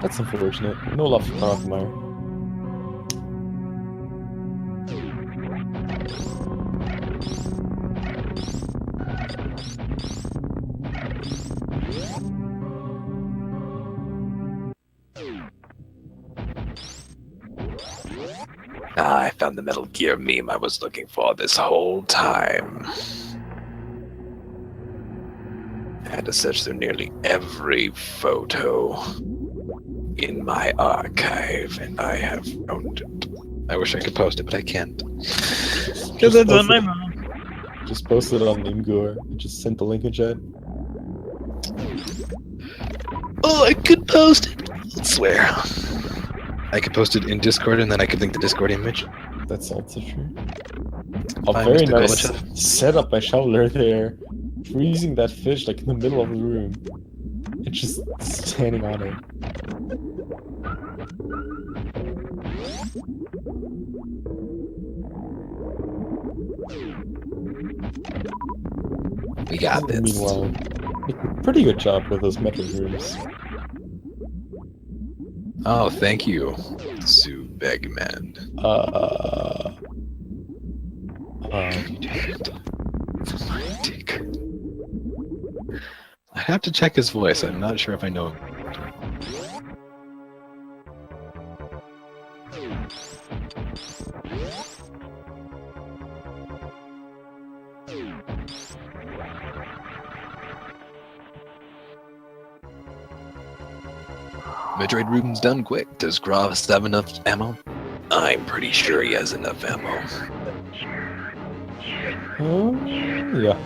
That's unfortunate. No love for Crocomire. I found the Metal Gear meme I was looking for this whole time. I had to search through nearly every photo in my archive, and I have found it. I wish I could post it, but I can't. Because it's on my mom. Just post it on Imgur. Just send the link in chat. Oh, I could post it! I swear. I could post it in Discord, and then I could link the Discord image. That's also true. A Fine, very Mr. nice Gorbachev. setup by Shoveler there. Freezing that fish like in the middle of the room. It's just standing on it. We got this. Meanwhile, pretty good job with those metal rooms. Oh, thank you, Zubegman. I have to check his voice. I'm not sure if I know him. Metroid room's done quick. Does Grovis have enough ammo? I'm pretty sure he has enough ammo. Yeah.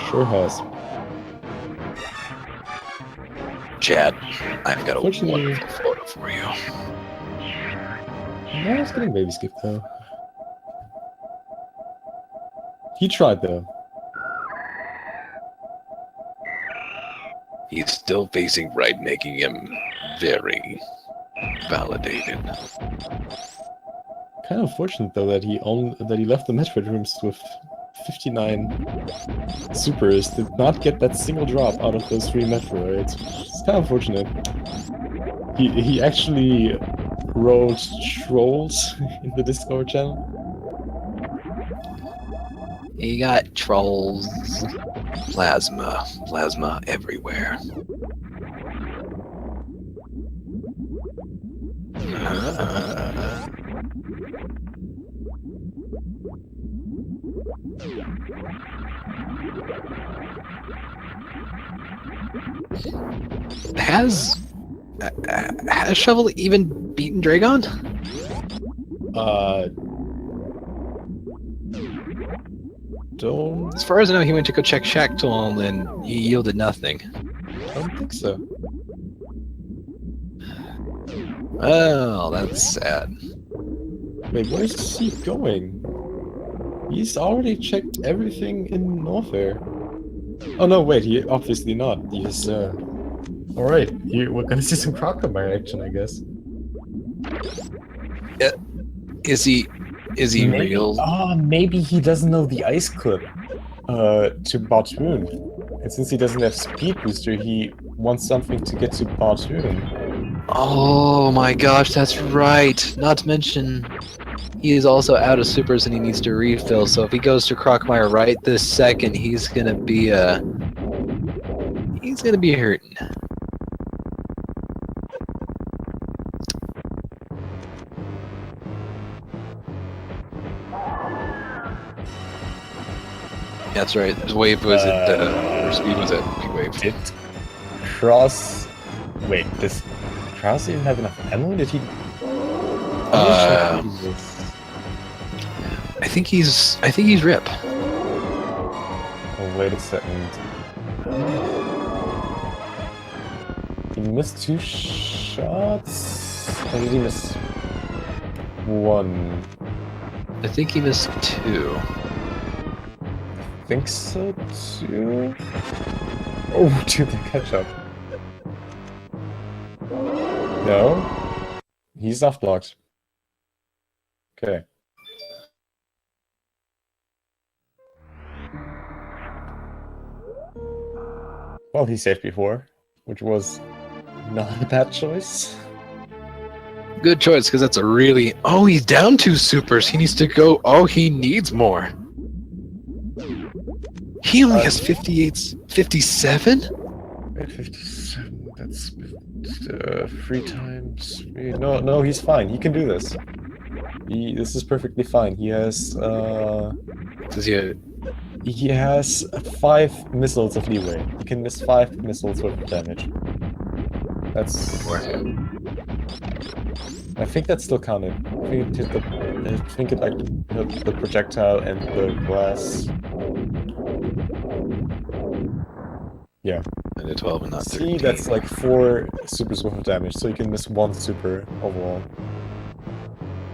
Sure has. Chad, I've got a Fortunately- wonderful photo for you. No, it's getting baby skip though. He tried though. He's still facing right, making him very validated. Kind of fortunate though that he left the Metroid rooms with 59 supers, did not get that single drop out of those 3 Metroids. It's kind of fortunate. He actually wrote trolls in the Discord channel. He got trolls, plasma everywhere. Has Shovel even beaten Dragon? Don't As far as I know, he went to go check Shacktool and he yielded nothing. think so. Oh, that's sad. Wait, where's he going? He's already checked everything in Norfair. Oh no, wait, he obviously not. He's alright, we're gonna see some Crocomire action, I guess. Is he Maybe, real? maybe he doesn't know the ice clip to Baltoon. And since he doesn't have speed booster, he wants something to get to Baltoon. Oh my gosh, that's right. Not to mention, he is also out of supers and he needs to refill. So if he goes to Crockmire right this second, he's gonna be hurting. That's right. His wave was or speed was at Big Wave. Did Cross... Wait, does Cross even have enough ammo? Did he... I think he's RIP. Oh, wait a second. He missed 2 shots? Or did he miss 1? I think he missed 2. I think so too. Oh, dude, the catch up. No. He's off blocked. Okay. Well, he saved before, which was not a bad choice. Good choice, because that's a really... Oh, he's down 2 supers. He needs to go... Oh, he needs more. He only has 57? 57, that's 3 times 3. No, he's fine. He can do this. This is perfectly fine. He has... Does He has 5 missiles of leeway. He can miss 5 missiles worth of damage. That's... I think that's still counted. I think it like the projectile and the glass. Yeah. And a 12 and not 13. See, that's like 4 supers worth of damage, so you can miss 1 super overall.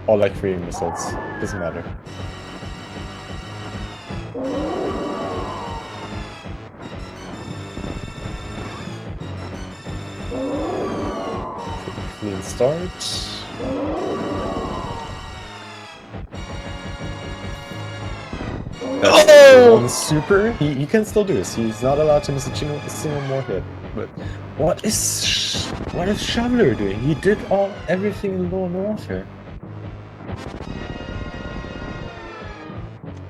Or like 3 missiles. Doesn't matter. Clean start. That's 1 super. He can still do this. He's not allowed to miss a single more hit. But what is Shoveler doing? He did everything in Lone Warfare.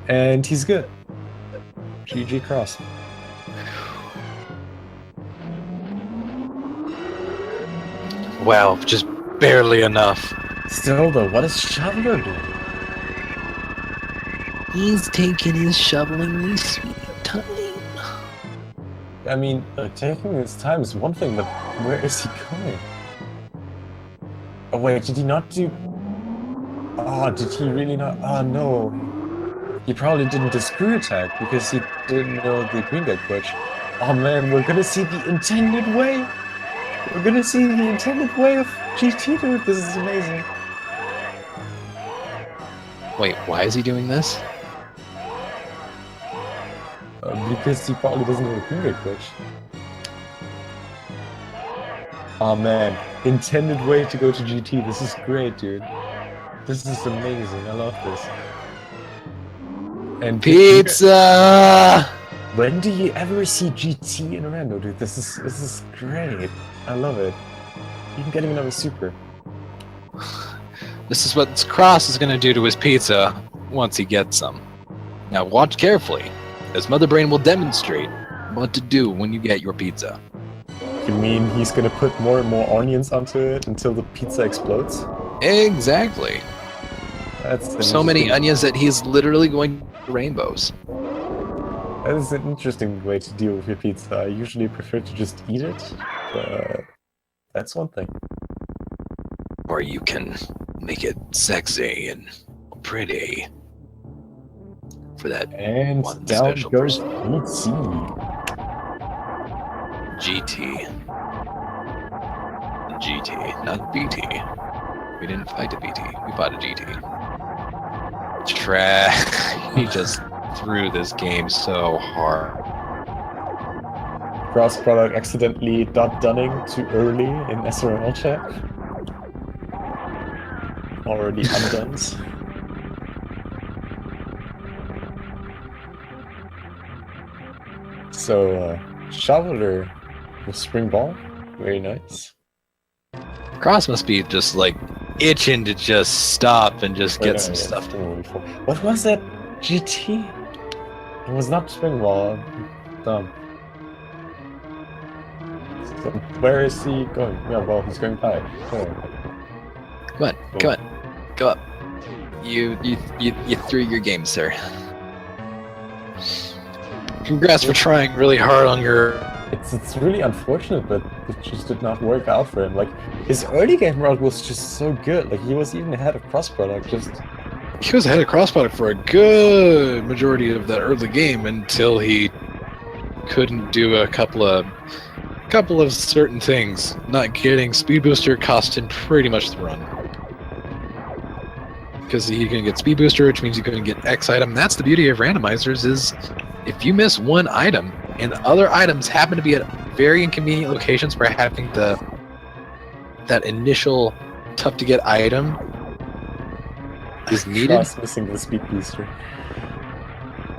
And he's good. GG Cross. Wow, just barely enough. Still though, what is Shoveler doing? He's taking his shoveling sweet time. I mean, taking his time is one thing, but where is he going? Oh wait, did he not do... Oh, did he really not... Oh no. He probably didn't do screw attack because he didn't know the green deck glitch. Oh man, we're gonna see the intended way! We're gonna see the intended way of GT, dude. This is amazing. Wait, why is he doing this? Because he probably doesn't know the green deck glitch. Oh man, intended way to go to GT. This is great, dude. This is amazing. I love this. And Pizza! When do you ever see GT in Rando, dude? This is great. I love it. You can get him another super. This is what Cross is gonna do to his pizza once he gets some. Now watch carefully, as Mother Brain will demonstrate what to do when you get your pizza. You mean he's gonna put more and more onions onto it until the pizza explodes? Exactly. That's so many onions that he's literally going to rainbows. That is an interesting way to deal with your pizza. I usually prefer to just eat it, but that's one thing. Or you can make it sexy and pretty for that and one down special goes person. GT. GT, not BT. We didn't fight a BT, we fought a GT. He just threw this game so hard. Cross product accidentally dunning too early in SRL chat. Already undone. So, Shoveler with spring ball, very nice. Cross must be just like itching to just stop and just get some Yeah, stuff. What was that? GT? It was not Springwall. Dumb. So where is he going? Yeah, well, he's going by. Come on, come on, go up. You threw your game, sir. Congrats for trying really hard on your. It's really unfortunate, but it just did not work out for him. Like, his early game route was just so good. Like, he was even ahead of crossproduct. He was ahead of crossproduct for a good majority of that early game until he couldn't do a couple of certain things. Not getting speed booster cost him pretty much the run. Because he can get speed booster, which means you can get X item. That's the beauty of randomizers is if you miss one item and the other items happen to be at very inconvenient locations where having that initial tough to get item is needed. Cross missing the speed booster.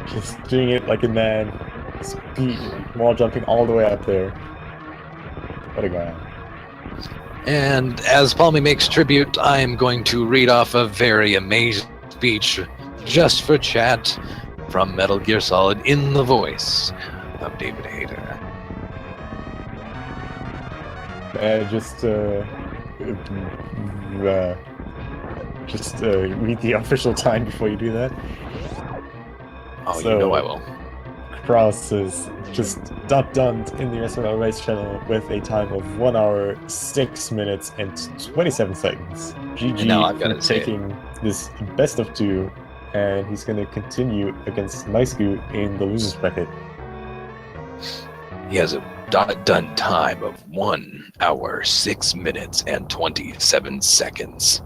Just doing it like a man. Speed, wall jumping all the way up there. What a guy. And as Palmy makes tribute, I'm going to read off a very amazing speech just for chat from Metal Gear Solid in the voice of David Hayter. Read the official time before you do that. Oh, So- you know I will. Kraus is just done in the SML race channel with a time of 1 hour, 6 minutes, and 27 seconds. GG Now I've gotta for say it. taking this best of 2, and he's going to continue against Maisku in the losers bracket. He has a done time of 1 hour, 6 minutes, and 27 seconds,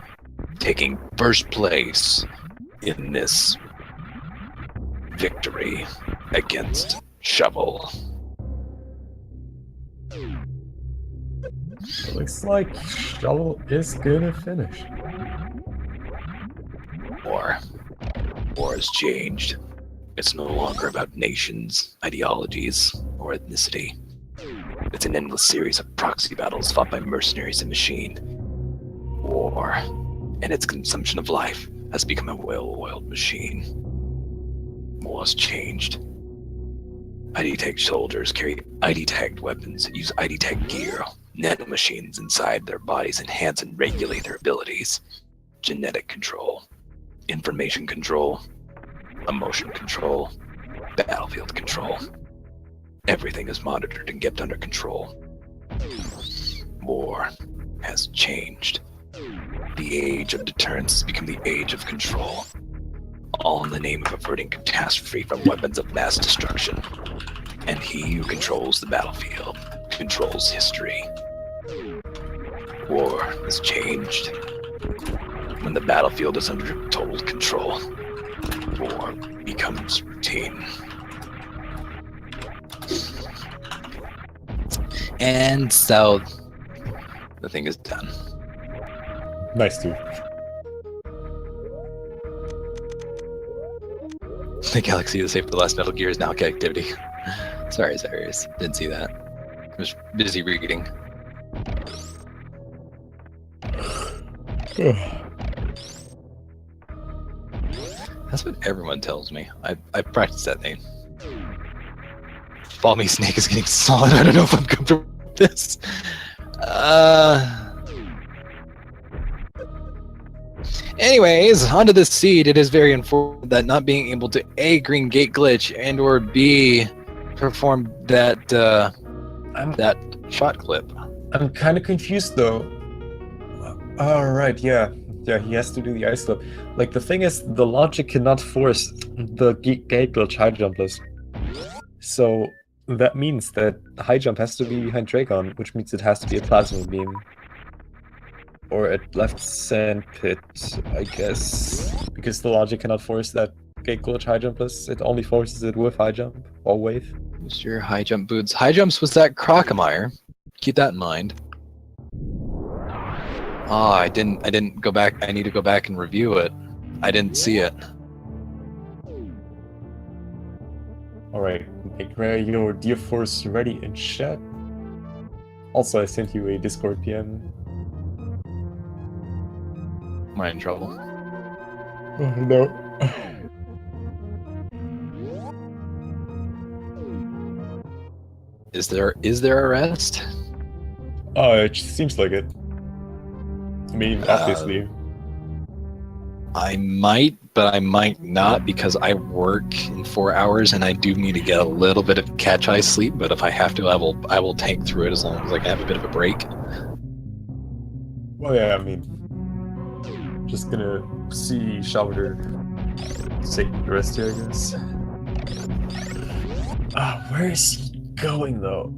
taking first place in this victory against Shovel. It looks like Shovel is going to finish. War has changed. It's no longer about nations, ideologies, or ethnicity. It's an endless series of proxy battles fought by mercenaries and machine. War and its consumption of life has become a well-oiled machine. War has changed. ID-tagged soldiers carry ID-tagged weapons, use ID-tagged gear. Nanomachines inside their bodies enhance and regulate their abilities. Genetic control, information control, emotion control, battlefield control. Everything is monitored and kept under control. War has changed. The age of deterrence has become the age of control. All in the name of averting catastrophe from weapons of mass destruction. And he who controls the battlefield controls history. War has changed. When the battlefield is under total control, war becomes routine. And so, the thing is done. Nice, dude. The galaxy is safe for the last Metal Gear is now activity. Sorry, Cyrus. Didn't see that. I was busy reading. That's what everyone tells me. I practice that thing. Fall Me Snake is getting solid. I don't know if I'm comfortable with this. Anyways, onto this seed. It is very unfortunate that not being able to A, green gate glitch, and or B, perform that that shot clip. I'm kind of confused though. Alright, yeah, he has to do the ice clip. Like, the thing is, the logic cannot force the gate glitch high jumpless. So that means that high jump has to be behind Dragon, which means it has to be a plasma beam. Or at left sand pit, I guess. Because the logic cannot force that gate glitch high jumpless. It only forces it with high jump or wave. Mr. High Jump Boots. High Jumps was that Crocomire. Keep that in mind. Oh, I didn't go back. I need to go back and review it. I didn't see it. Alright, make your Dear Force ready in chat. Also, I sent you a Discord PM. Am I in trouble? Oh, no. Is there a rest? Oh, it seems like it. I mean, obviously. I might, but I might not because I work in 4 hours and I do need to get a little bit of catch-eye sleep. But if I have to, I will tank through it as long as I can have a bit of a break. Well, yeah, I mean, just gonna see Shoveler take the rest here, I guess. Where is he going, though?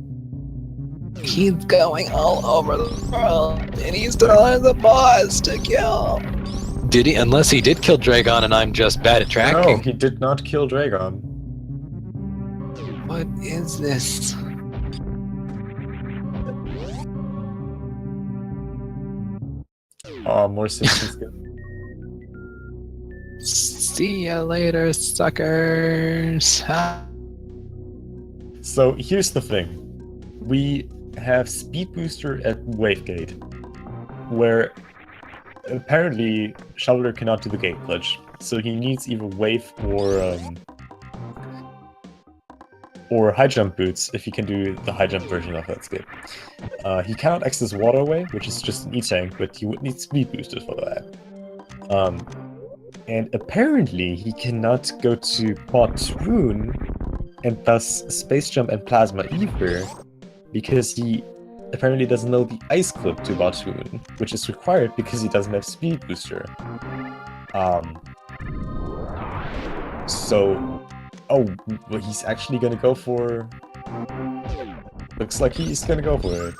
He's going all over the world, and he's telling the boss to kill. Did he? Unless he did kill Dragon, and I'm just bad at tracking. No, he did not kill Dragon. What is this? Oh, more citizens. See ya later, suckers. So here's the thing. We have Speed Booster at Wavegate, where apparently Shoveler cannot do the gate glitch. So he needs either Wave or high jump boots if he can do the high jump version of that skip. He cannot access Waterway, which is just an E-tank, but he would need Speed Boosters for that. And apparently he cannot go to Potwoon and thus Space Jump and Plasma either, because he apparently doesn't know the Ice Clip to Potwoon, which is required because he doesn't have Speed Booster. Oh, well, he's actually gonna go for... Looks like he's gonna go for it.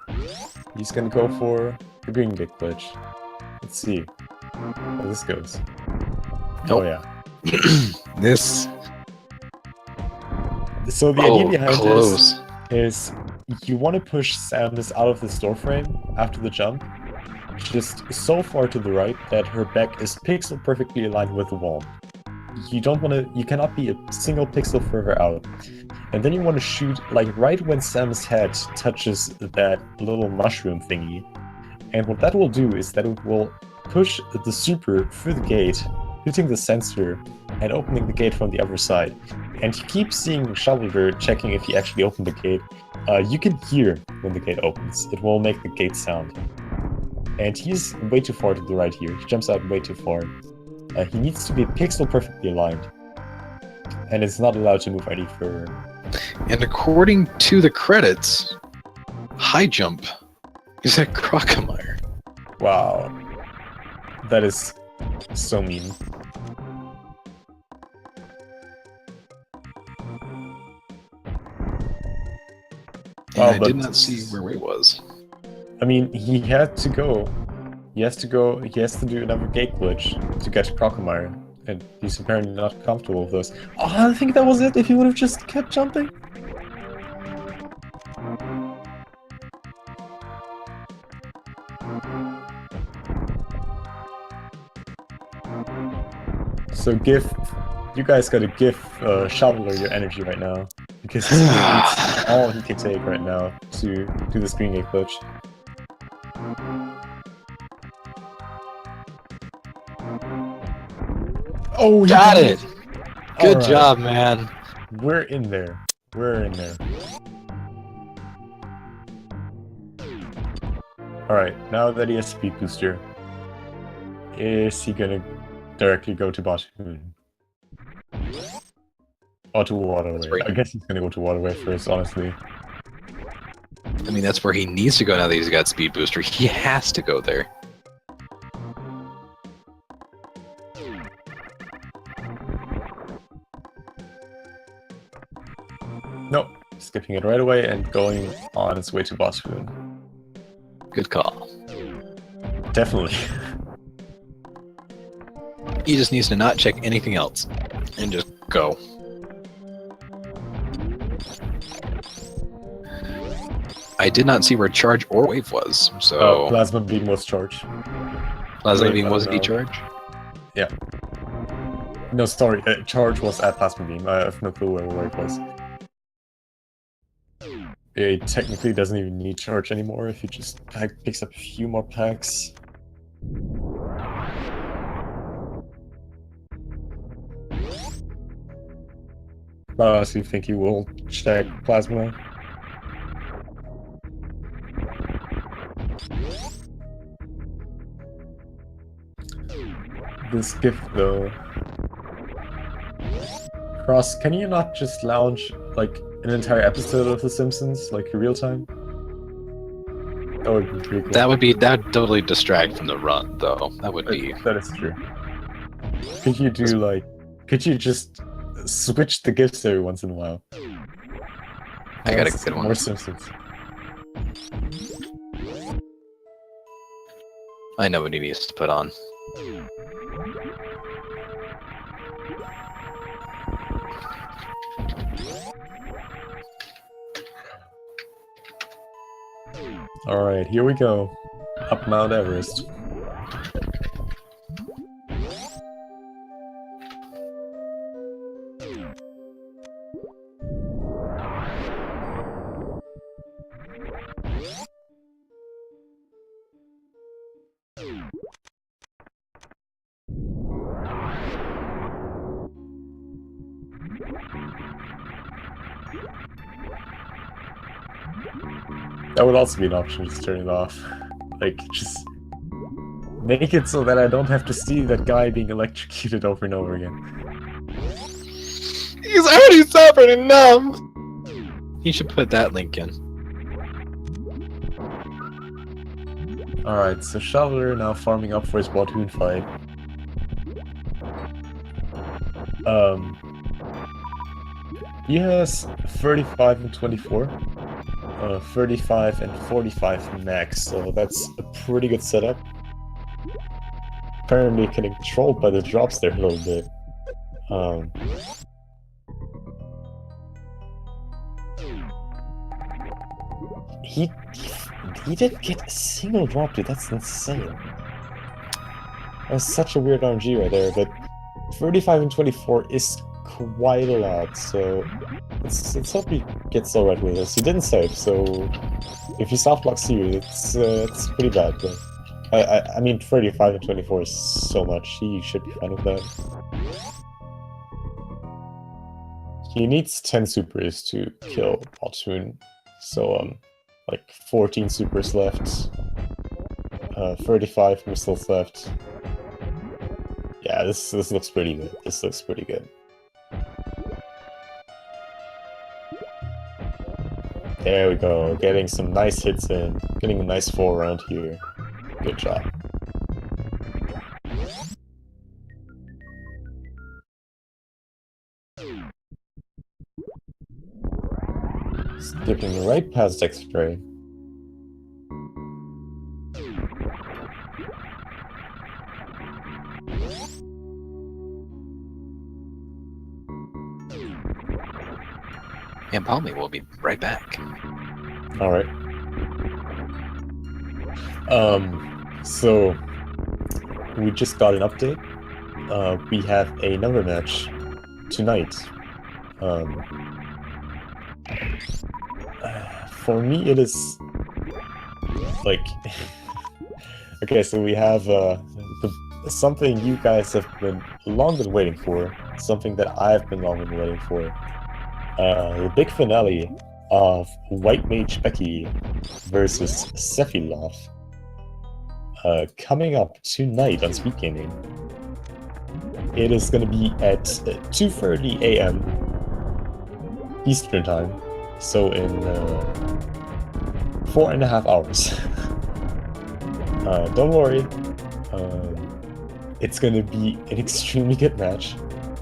He's gonna go for the Green Gate glitch. Let's see how this goes. Nope. Oh yeah. This. So the idea behind close. this is you want to push Samus out of the store frame after the jump, just so far to the right that her back is pixel perfectly aligned with the wall. You cannot be a single pixel further out. And then you want to shoot like right when Samus' head touches that little mushroom thingy. And what that will do is that it will push the super through the gate, hitting the sensor and opening the gate from the other side. And you keep seeing Shoveler checking if he actually opened the gate. You can hear when the gate opens. It will make the gate sound. And he's way too far to the right here. He jumps out way too far. He needs to be pixel perfectly aligned. And it's not allowed to move any further. And according to the credits, high jump is at Crocomire. Wow. That is so mean. And I did not see where Ray was. I mean, he had to go. He has to do another gate glitch to get to Crocomire. And he's apparently not comfortable with this. Oh, I think that was it if he would have just kept jumping. So you guys gotta give Shoveler your energy right now. Because he needs all he can take right now to do the Green Gate glitch. Oh, got it! Good All right. job, man. We're in there. We're in there. Alright, now that he has Speed Booster, is he gonna directly go to Bottoon? Or to Waterway? I guess he's gonna go to Waterway first, honestly. I mean, that's where he needs to go now that he's got Speed Booster. He has to go there. Nope. Skipping it right away and going on its way to Bottoon. Good call. Definitely. He just needs to not check anything else. And just go. I did not see where Charge or Wave was, so... Plasma Beam was charged. Plasma Beam was E-Charge? Yeah. No, sorry, Charge was at Plasma Beam. I have no clue where Wave was. It technically doesn't even need Charge anymore if he just picks up a few more packs. I honestly think he will check Plasma. This gift, though. Cross, can you not just launch, like, an entire episode of The Simpsons, like, in real time? That would be pretty cool. That would totally distract from the run, though. That would be. That is true. Could you do, like, could you just switch the gifts every once in a while? I got a good one. More Simpsons. I know what he needs to put on. Alright, here we go. Up Mount Everest. That would also be an option, just turn it off. Like, just make it so that I don't have to see that guy being electrocuted over and over again. He's already suffered enough! He should put that link in. Alright, so Shoveler now farming up for his Bothoon fight. He has 35 and 24. 35 and 45 max, so that's a pretty good setup. Apparently getting controlled by the drops there a little bit. He didn't get a single drop, dude. That's insane. That's such a weird RNG right there, but 35 and 24 is quite a lot, so let's hope he gets alright with this. He didn't save, so if he soft blocks here, it's pretty bad, but I mean 35 and 24 is so much. He should be fine with that. He needs 10 supers to kill Bothoon, so like 14 supers left, 35 missiles left. Yeah, this looks pretty good. This looks pretty good. There we go, getting some nice hits in, getting a nice 4 round here. Good job. Skipping right past X-Ray. And Palmy will be right back. Alright. So we just got an update. We have another match tonight. For me, it is like okay. So we have something you guys have long been waiting for. Something that I've been long been waiting for. The big finale of White Mage Becky versus Sephiroth. Coming up tonight on Speed Gaming. It is going to be at 2:30 a.m. Eastern Time, so in 4.5 hours. Don't worry, it's going to be an extremely good match.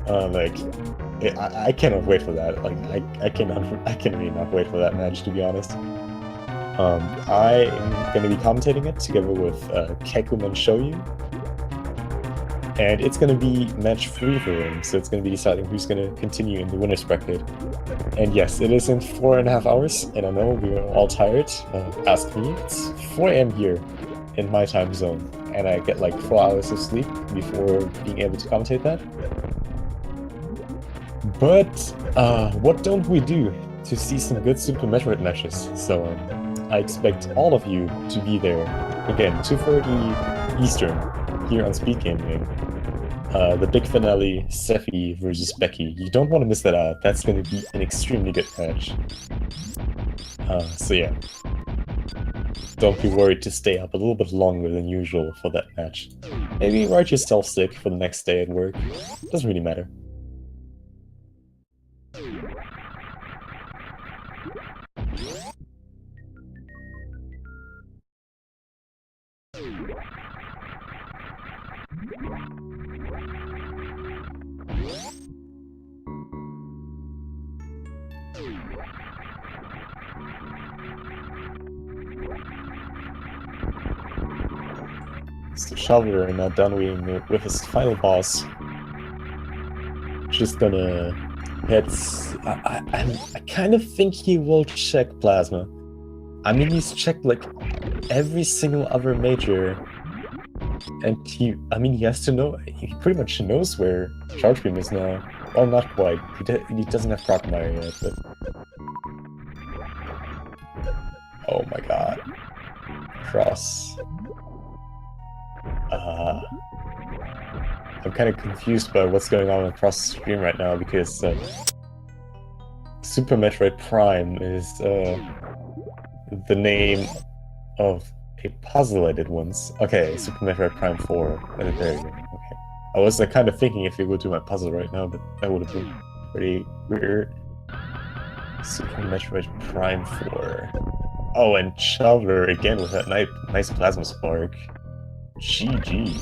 I cannot wait for that. Like I can really not wait for that match, to be honest. I am going to be commentating it together with Kekum and Shoyu. And it's going to be match 3 for him, so it's going to be deciding who's going to continue in the winner's bracket. And yes, it is in 4.5 hours, and I know we are all tired. Ask me. It's 4 a.m. here in my time zone, and I get like 4 hours of sleep before being able to commentate that. But what don't we do to see some good Super Metroid matches? So I expect all of you to be there again, 2:30 Eastern, here on Speed Gaming. The big finale, Sephi versus Becky. You don't want to miss that out. That's going to be an extremely good match. So yeah. Don't be worried to stay up a little bit longer than usual for that match. Maybe write yourself sick for the next day at work. Doesn't really matter. So Shoveler now done with his final boss. Just gonna head. I kind of think he will check Plasma. I mean, he's checked like every single other major, and he has to know. He pretty much knows where Charge Beam is now. Well, not quite. He doesn't have Crocodile yet, but oh my god, Cross. I'm kind of confused by what's going on across the stream right now because Super Metroid Prime is the name of a puzzle I did once. Okay, Super Metroid Prime 4. There you go. Okay. I was kind of thinking if you go do my puzzle right now, but that would have been pretty weird. Super Metroid Prime 4. Oh, and Shoveler again with that nice plasma spark. GG.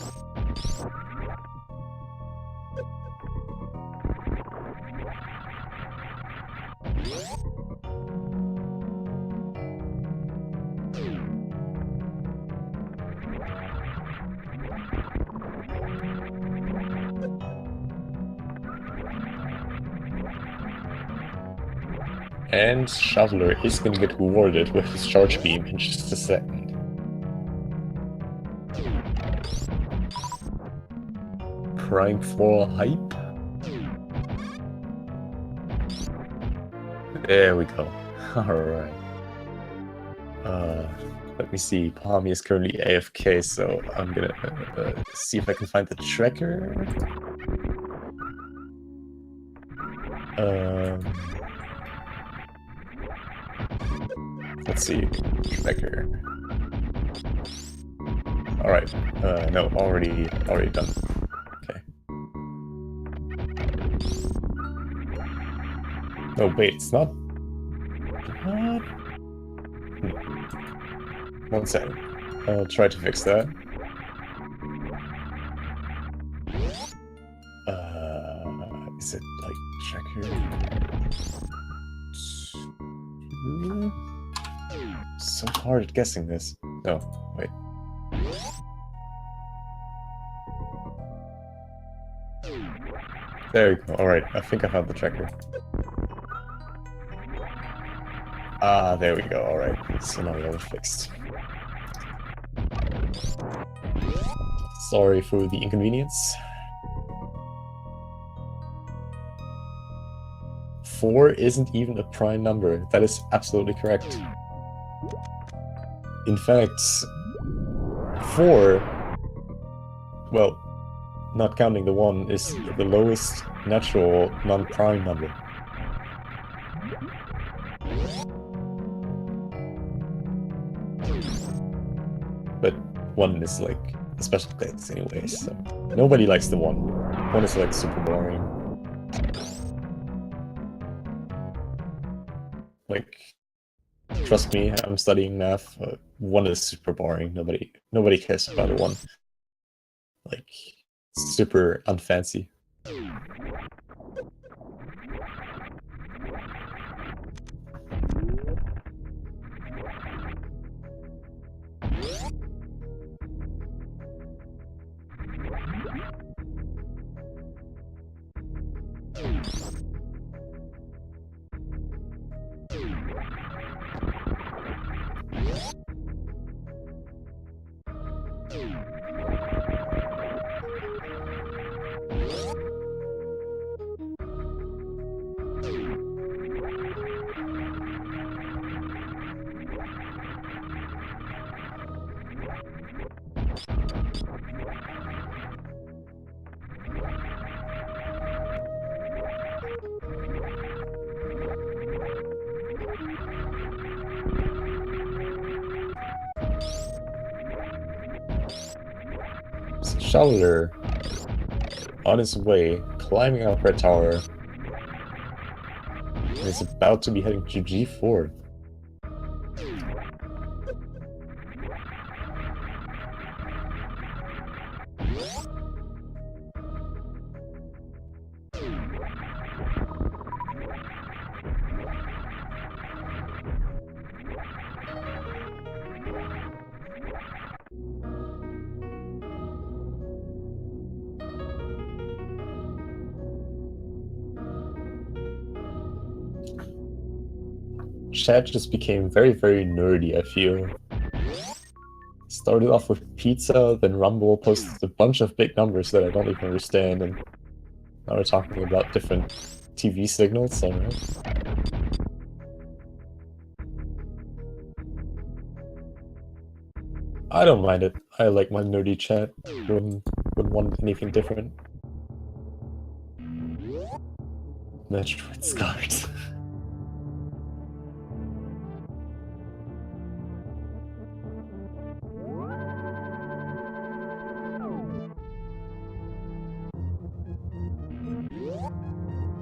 And Shoveler is gonna get rewarded with his Charge Beam in just a second. Prime 4 hype. There we go. Alright. Let me see. Palmy is currently AFK, so I'm gonna see if I can find the tracker. Let's see. Tracker. Alright. No, already done. Okay. No, wait, it's not. What? One second. I'll try to fix that. Is it like tracker? So hard at guessing this. No, wait. There you go. Alright, I think I found the tracker. Ah, there we go. Alright, so now that was fixed. Sorry for the inconvenience. 4 isn't even a prime number. That is absolutely correct. In fact, 4, well, not counting the 1, is the lowest natural non-prime number. But 1 is like a special case anyway, so nobody likes the 1. 1 is like super boring. Like, trust me, I'm studying math. 1 is super boring. Nobody cares about a 1. Like, super unfancy. Shoveler on his way, climbing up Red Tower. And is about to be heading to G4. Chat just became very, very nerdy, I feel. Started off with pizza, then Rumble posted a bunch of big numbers that I don't even understand, and now we're talking about different TV signals, alright. I don't mind it. I like my nerdy chat. Wouldn't want anything different. Metroid Scars.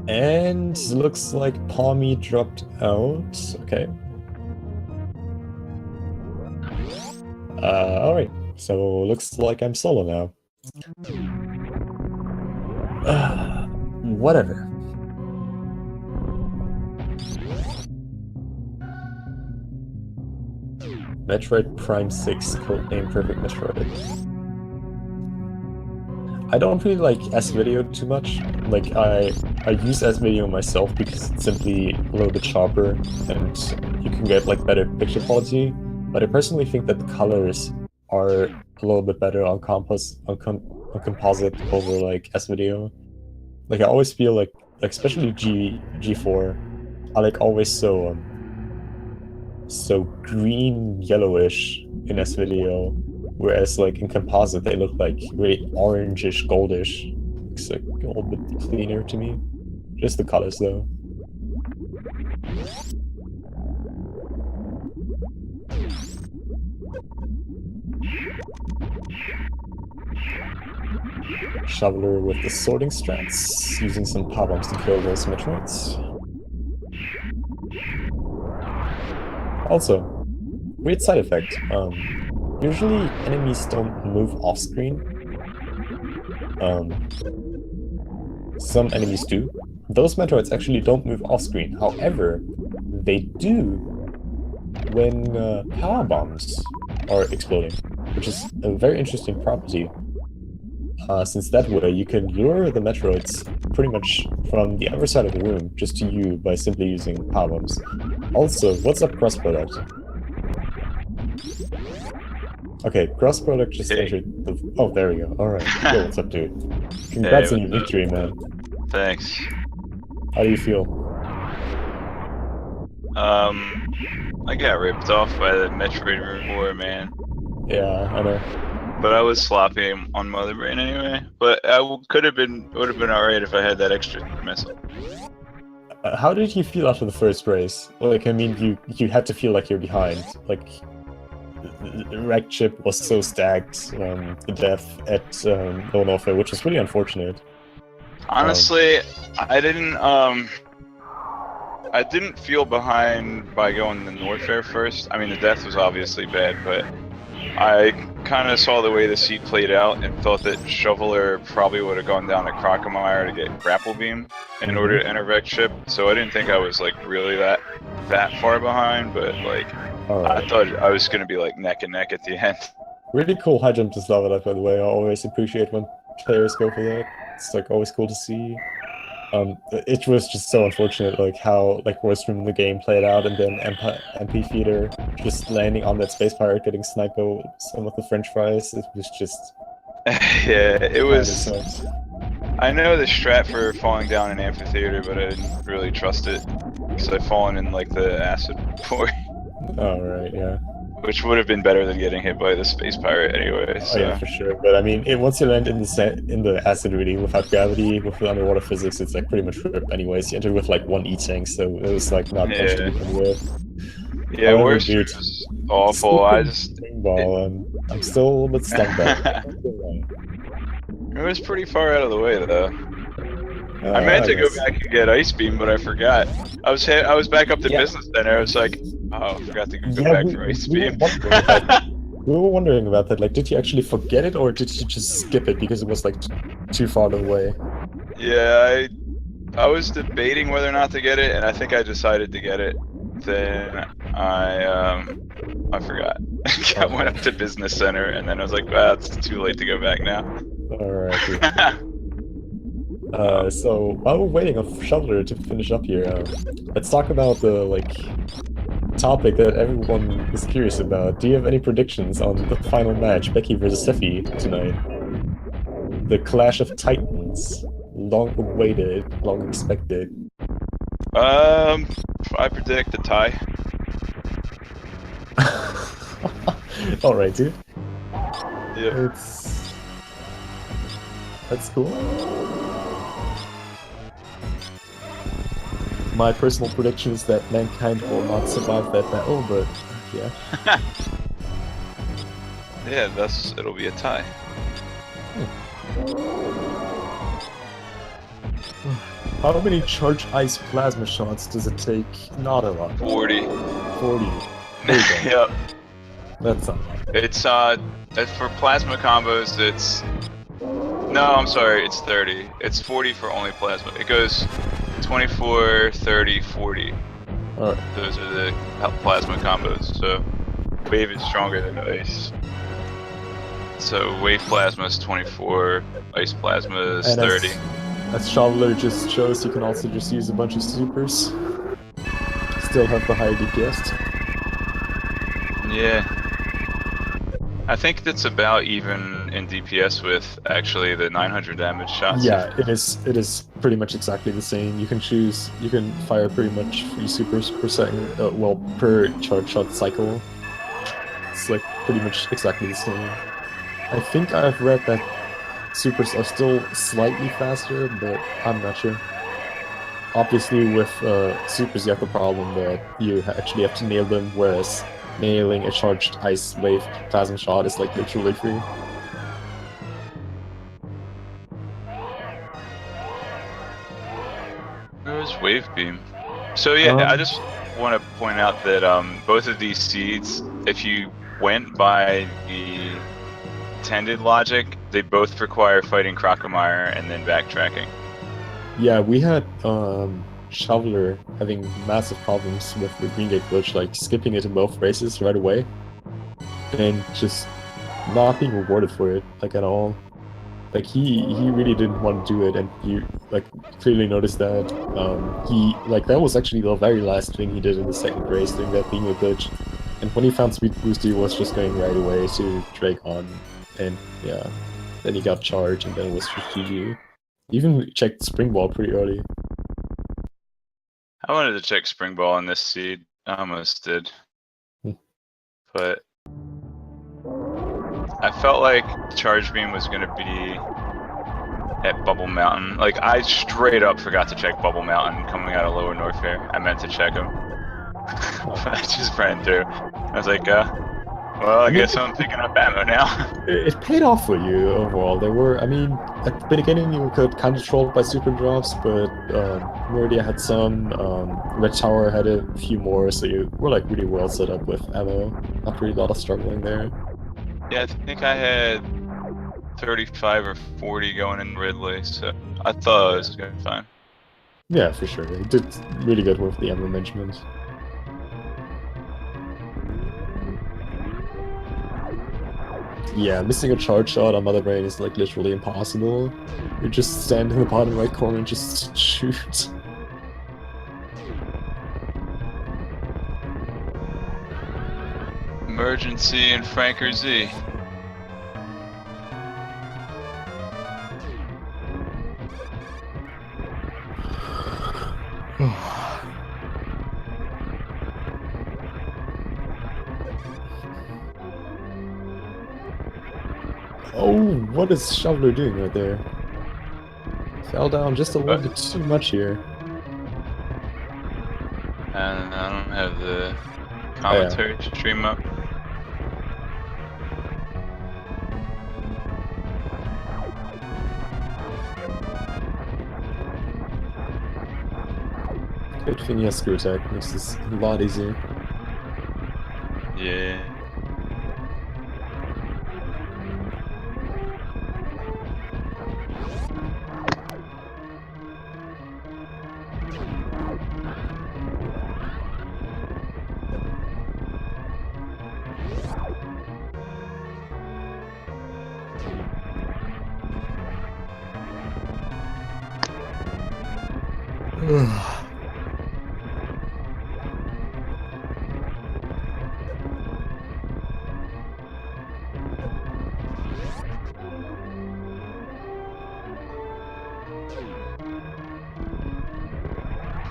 And looks like Palmy dropped out. Okay. Alright. So looks like I'm solo now. Whatever. Metroid Prime 6, codename Perfect Metroid. I don't really like S-Video too much. Like, I use S-Video myself because it's simply a little bit sharper and you can get like better picture quality. But I personally think that the colors are a little bit better on composite over like S-Video. Like, I always feel like especially G4, are like always so green yellowish in S-Video, whereas like in composite they look like really orangish, goldish. Looks like a little bit cleaner to me. Just the colors though. Shoveler with the sorting strats, using some power bombs to kill those Metroids. Also, weird side effect. Usually enemies don't move off screen. Some enemies do. Those Metroids actually don't move off screen. However, they do when power bombs are exploding, which is a very interesting property. Since that way you can lure the Metroids pretty much from the other side of the room just to you by simply using power bombs. Also, what's up, crossproduct? Okay, crossproduct just entered the... Oh, there we go. Alright. Yo, what's up, dude? Congrats on your victory, man. Thanks. How do you feel? I got ripped off by the Metroid Room War, man. Yeah, I know. But I was sloppy on Mother Brain anyway. But I would have been alright if I had that extra missile. How did you feel after the first race? Like, I mean, you had to feel like you're behind. Like, the wreck chip was so stacked, the death at Low Norfair, which was really unfortunate. Honestly, I didn't feel behind by going to Norfair first. I mean, the death was obviously bad, but I kind of saw the way the seat played out and thought that Shoveler probably would have gone down to Crocomire to get Grapple Beam in order to enter Wreck Chip. So I didn't think I was like really that far behind, but like I thought I was gonna be like neck and neck at the end. Really cool high jump to Slava, by the way. I always appreciate when players go for that. It's like always cool to see. It was just so unfortunate, like how like worst room in the game played out, and then MP Feeder just landing on that space pirate, getting sniped by some of the French fries. It was just yeah, it was. I know the strat for falling down in amphitheater, but I didn't really trust it because I've fallen in like the acid before. Oh right, yeah. Which would have been better than getting hit by the space pirate anyway. So. Oh yeah, for sure. But I mean, once you land in the acid reading without gravity, with the underwater physics, it's like pretty much ripped anyways. You entered with like 1 E-tank, so it was like not much to begin with. Yeah, worst was awful. I just... I'm still a little bit stunned by it. It was pretty far out of the way though. I meant to go guess. back and get Ice Beam, but I forgot. I was back up to Yeah. Business Center. I was like, oh, I forgot to go Yeah, back for Ice Beam. We were wondering about that. Like, did you actually forget it, or did you just skip it because it was like too far away? Yeah, I was debating whether or not to get it, and I think I decided to get it. Then I forgot. I went up to Business Center, and then I was like, well, it's too late to go back now. Alright. So while we're waiting on Shoveler to finish up here, let's talk about the topic that everyone is curious about. Do you have any predictions on the final match, Becky versus Steffi tonight? The Clash of Titans, long awaited, long expected. I predict a tie. All right, dude. Yeah. That's cool. My personal prediction is that Mankind will not survive that battle, but yeah. Yeah, thus it'll be a tie. How many charged ice plasma shots does it take? Not a lot. 40. 40. There you go. Yep. That's not a lot. It's for plasma combos. It's no, I'm sorry. It's 30. It's 40 for only plasma. It goes 24, 30, 40. Alright. Those are the plasma combos. So wave is stronger than ice. So wave plasma is 24. Ice plasma is And 30. As Shoveler just shows, you can also just use a bunch of supers. Still have the higher DPS. Yeah. I think that's about even in DPS with actually the 900 damage shots. Yeah, it is pretty much exactly the same. You can fire pretty much 3 supers per second, well, per charge shot cycle. It's like pretty much exactly the same. I think I've read that supers are still slightly faster, but I'm not sure. Obviously with supers you have the problem that you actually have to nail them, whereas nailing a charged ice wave plasma shot is like literally free. Where was wave beam? So yeah, I just want to point out that both of these seeds, if you went by the intended logic, they both require fighting Crocomire and then backtracking. Yeah, we had Shoveler having massive problems with the Green Gate glitch, like skipping it in both races right away, and just not being rewarded for it, like at all. Like he really didn't want to do it, and you like clearly noticed that. That was actually the very last thing he did in the second race, doing that being a glitch. And when he found Sweet Boost, he was just going right away to Dragon, and yeah, then he got charged, and then it was just GG. Even checked Spring Ball pretty early. I wanted to check Spring Ball on this seed. I almost did. But I felt like Charge Beam was going to be at Bubble Mountain. Like, I straight up forgot to check Bubble Mountain coming out of Lower Norfair. I meant to check him. But I just ran through. I was like, well, I guess I'm picking up ammo now. It paid off for you overall. There were, I mean, at the beginning you could kind of troll by super drops, but Meridia had some, Red Tower had a few more, so you were like really well set up with ammo. Not really a lot of struggling there. Yeah, I think I had 35 or 40 going in Ridley, so I thought it was going to be fine. Yeah, for sure. He did really good with the ammo management. Yeah, missing a charge shot on Mother Brain is like literally impossible. You just stand in the bottom right corner and just shoot. Emergency and Franker Z. Oh, what is Shoveler doing right there? Fell down just a little bit too much here. And I don't have the commentary stream up. Good thing he has screw attack, makes this a lot easier. Yeah.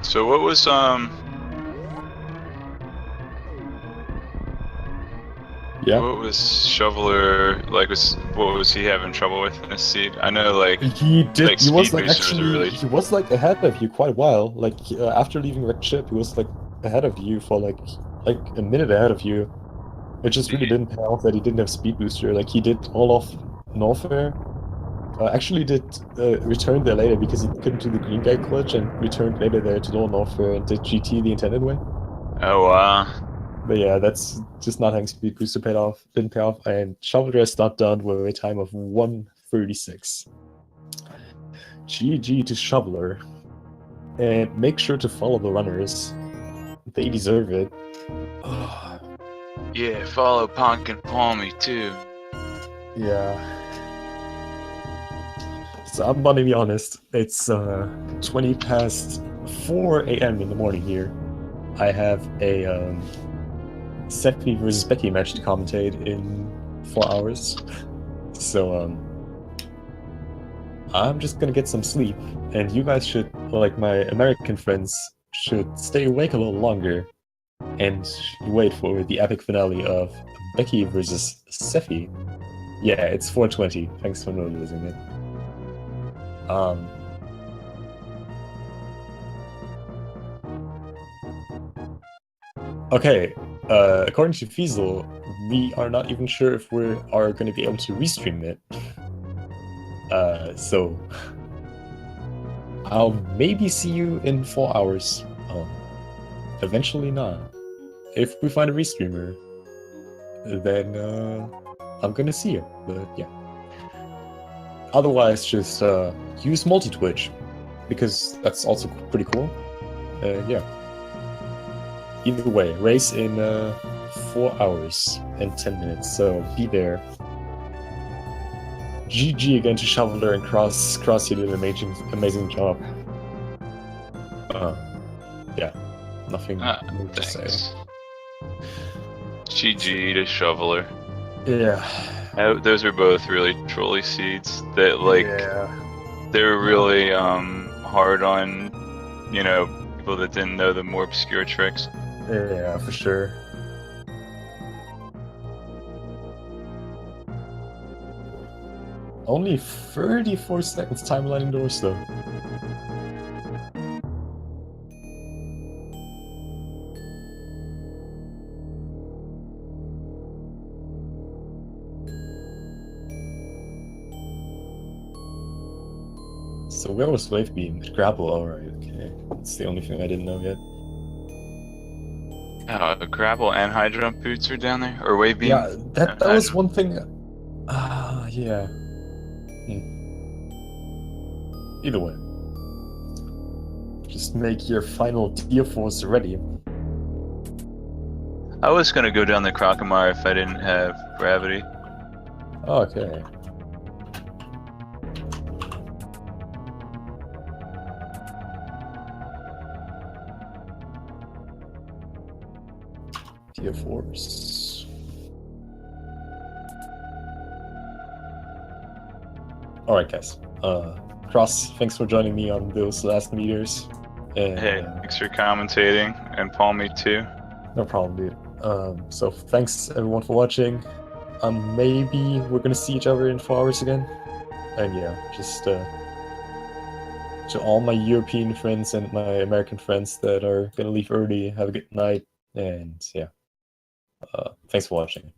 So what was Yeah. what was Shoveler like? What was he having trouble with in this seed? I know like He did. like He was speed like boosters are actually. really He was like ahead of you quite a while. Like after leaving wrecked ship, he was like ahead of you for like a minute ahead of you. It just really didn't pay off that he didn't have speed booster. Like he did all of Norfair. Actually did return there later because he couldn't do the green guy clutch and returned later there to Lower Norfair and did GT the intended way. oh wow. But yeah, that's just not having speed booster paid off. Didn't pay off, and Shoveler is not done with a time of 1:36. GG to Shoveler. And make sure to follow the runners. They deserve it. Yeah, follow Ponk and Palmy too. Yeah. So I'm gonna be honest, it's 20 past 4 a.m. in the morning here. I have a Seppi versus Becky match to commentate in 4 hours. So I'm just gonna get some sleep, and you guys should, like my American friends, should stay awake a little longer and wait for the epic finale of Becky versus Seppi. Yeah, it's 4:20. Thanks for noticing it. Okay, according to Fiesel, we are not even sure if we are going to be able to restream it. So I'll maybe see you in 4 hours. Eventually not. If we find a restreamer, then I'm gonna see you. But yeah. Otherwise, just use multi-Twitch, because that's also pretty cool. Yeah. Either way, race in 4 hours and 10 minutes, so be there. GG again to Shoveler and Cross. Cross, you did an amazing job. Yeah, nothing more to say. GG to Shoveler. Yeah. Those are both really trolley seeds that like they were really hard on, you know, people that didn't know the more obscure tricks. Yeah, for sure. Only 34 seconds timeline indoors though. So where was Wave Beam? At Grapple, alright, okay. That's the only thing I didn't know yet. Grapple and high jump boots are down there? Or wave beam? Yeah, that was one thing. Yeah. Either way. Just make your final Deer Force ready. I was gonna go down the Crocomire if I didn't have gravity. Okay. Deer Force. Alright guys. Cross, thanks for joining me on those last meters. And, Hey, thanks for commentating, and Palmy too. No problem, dude. So thanks everyone for watching. Maybe we're gonna see each other in 4 hours again. And yeah, just to all my European friends and my American friends that are gonna leave early, have a good night, and yeah. Thanks for watching.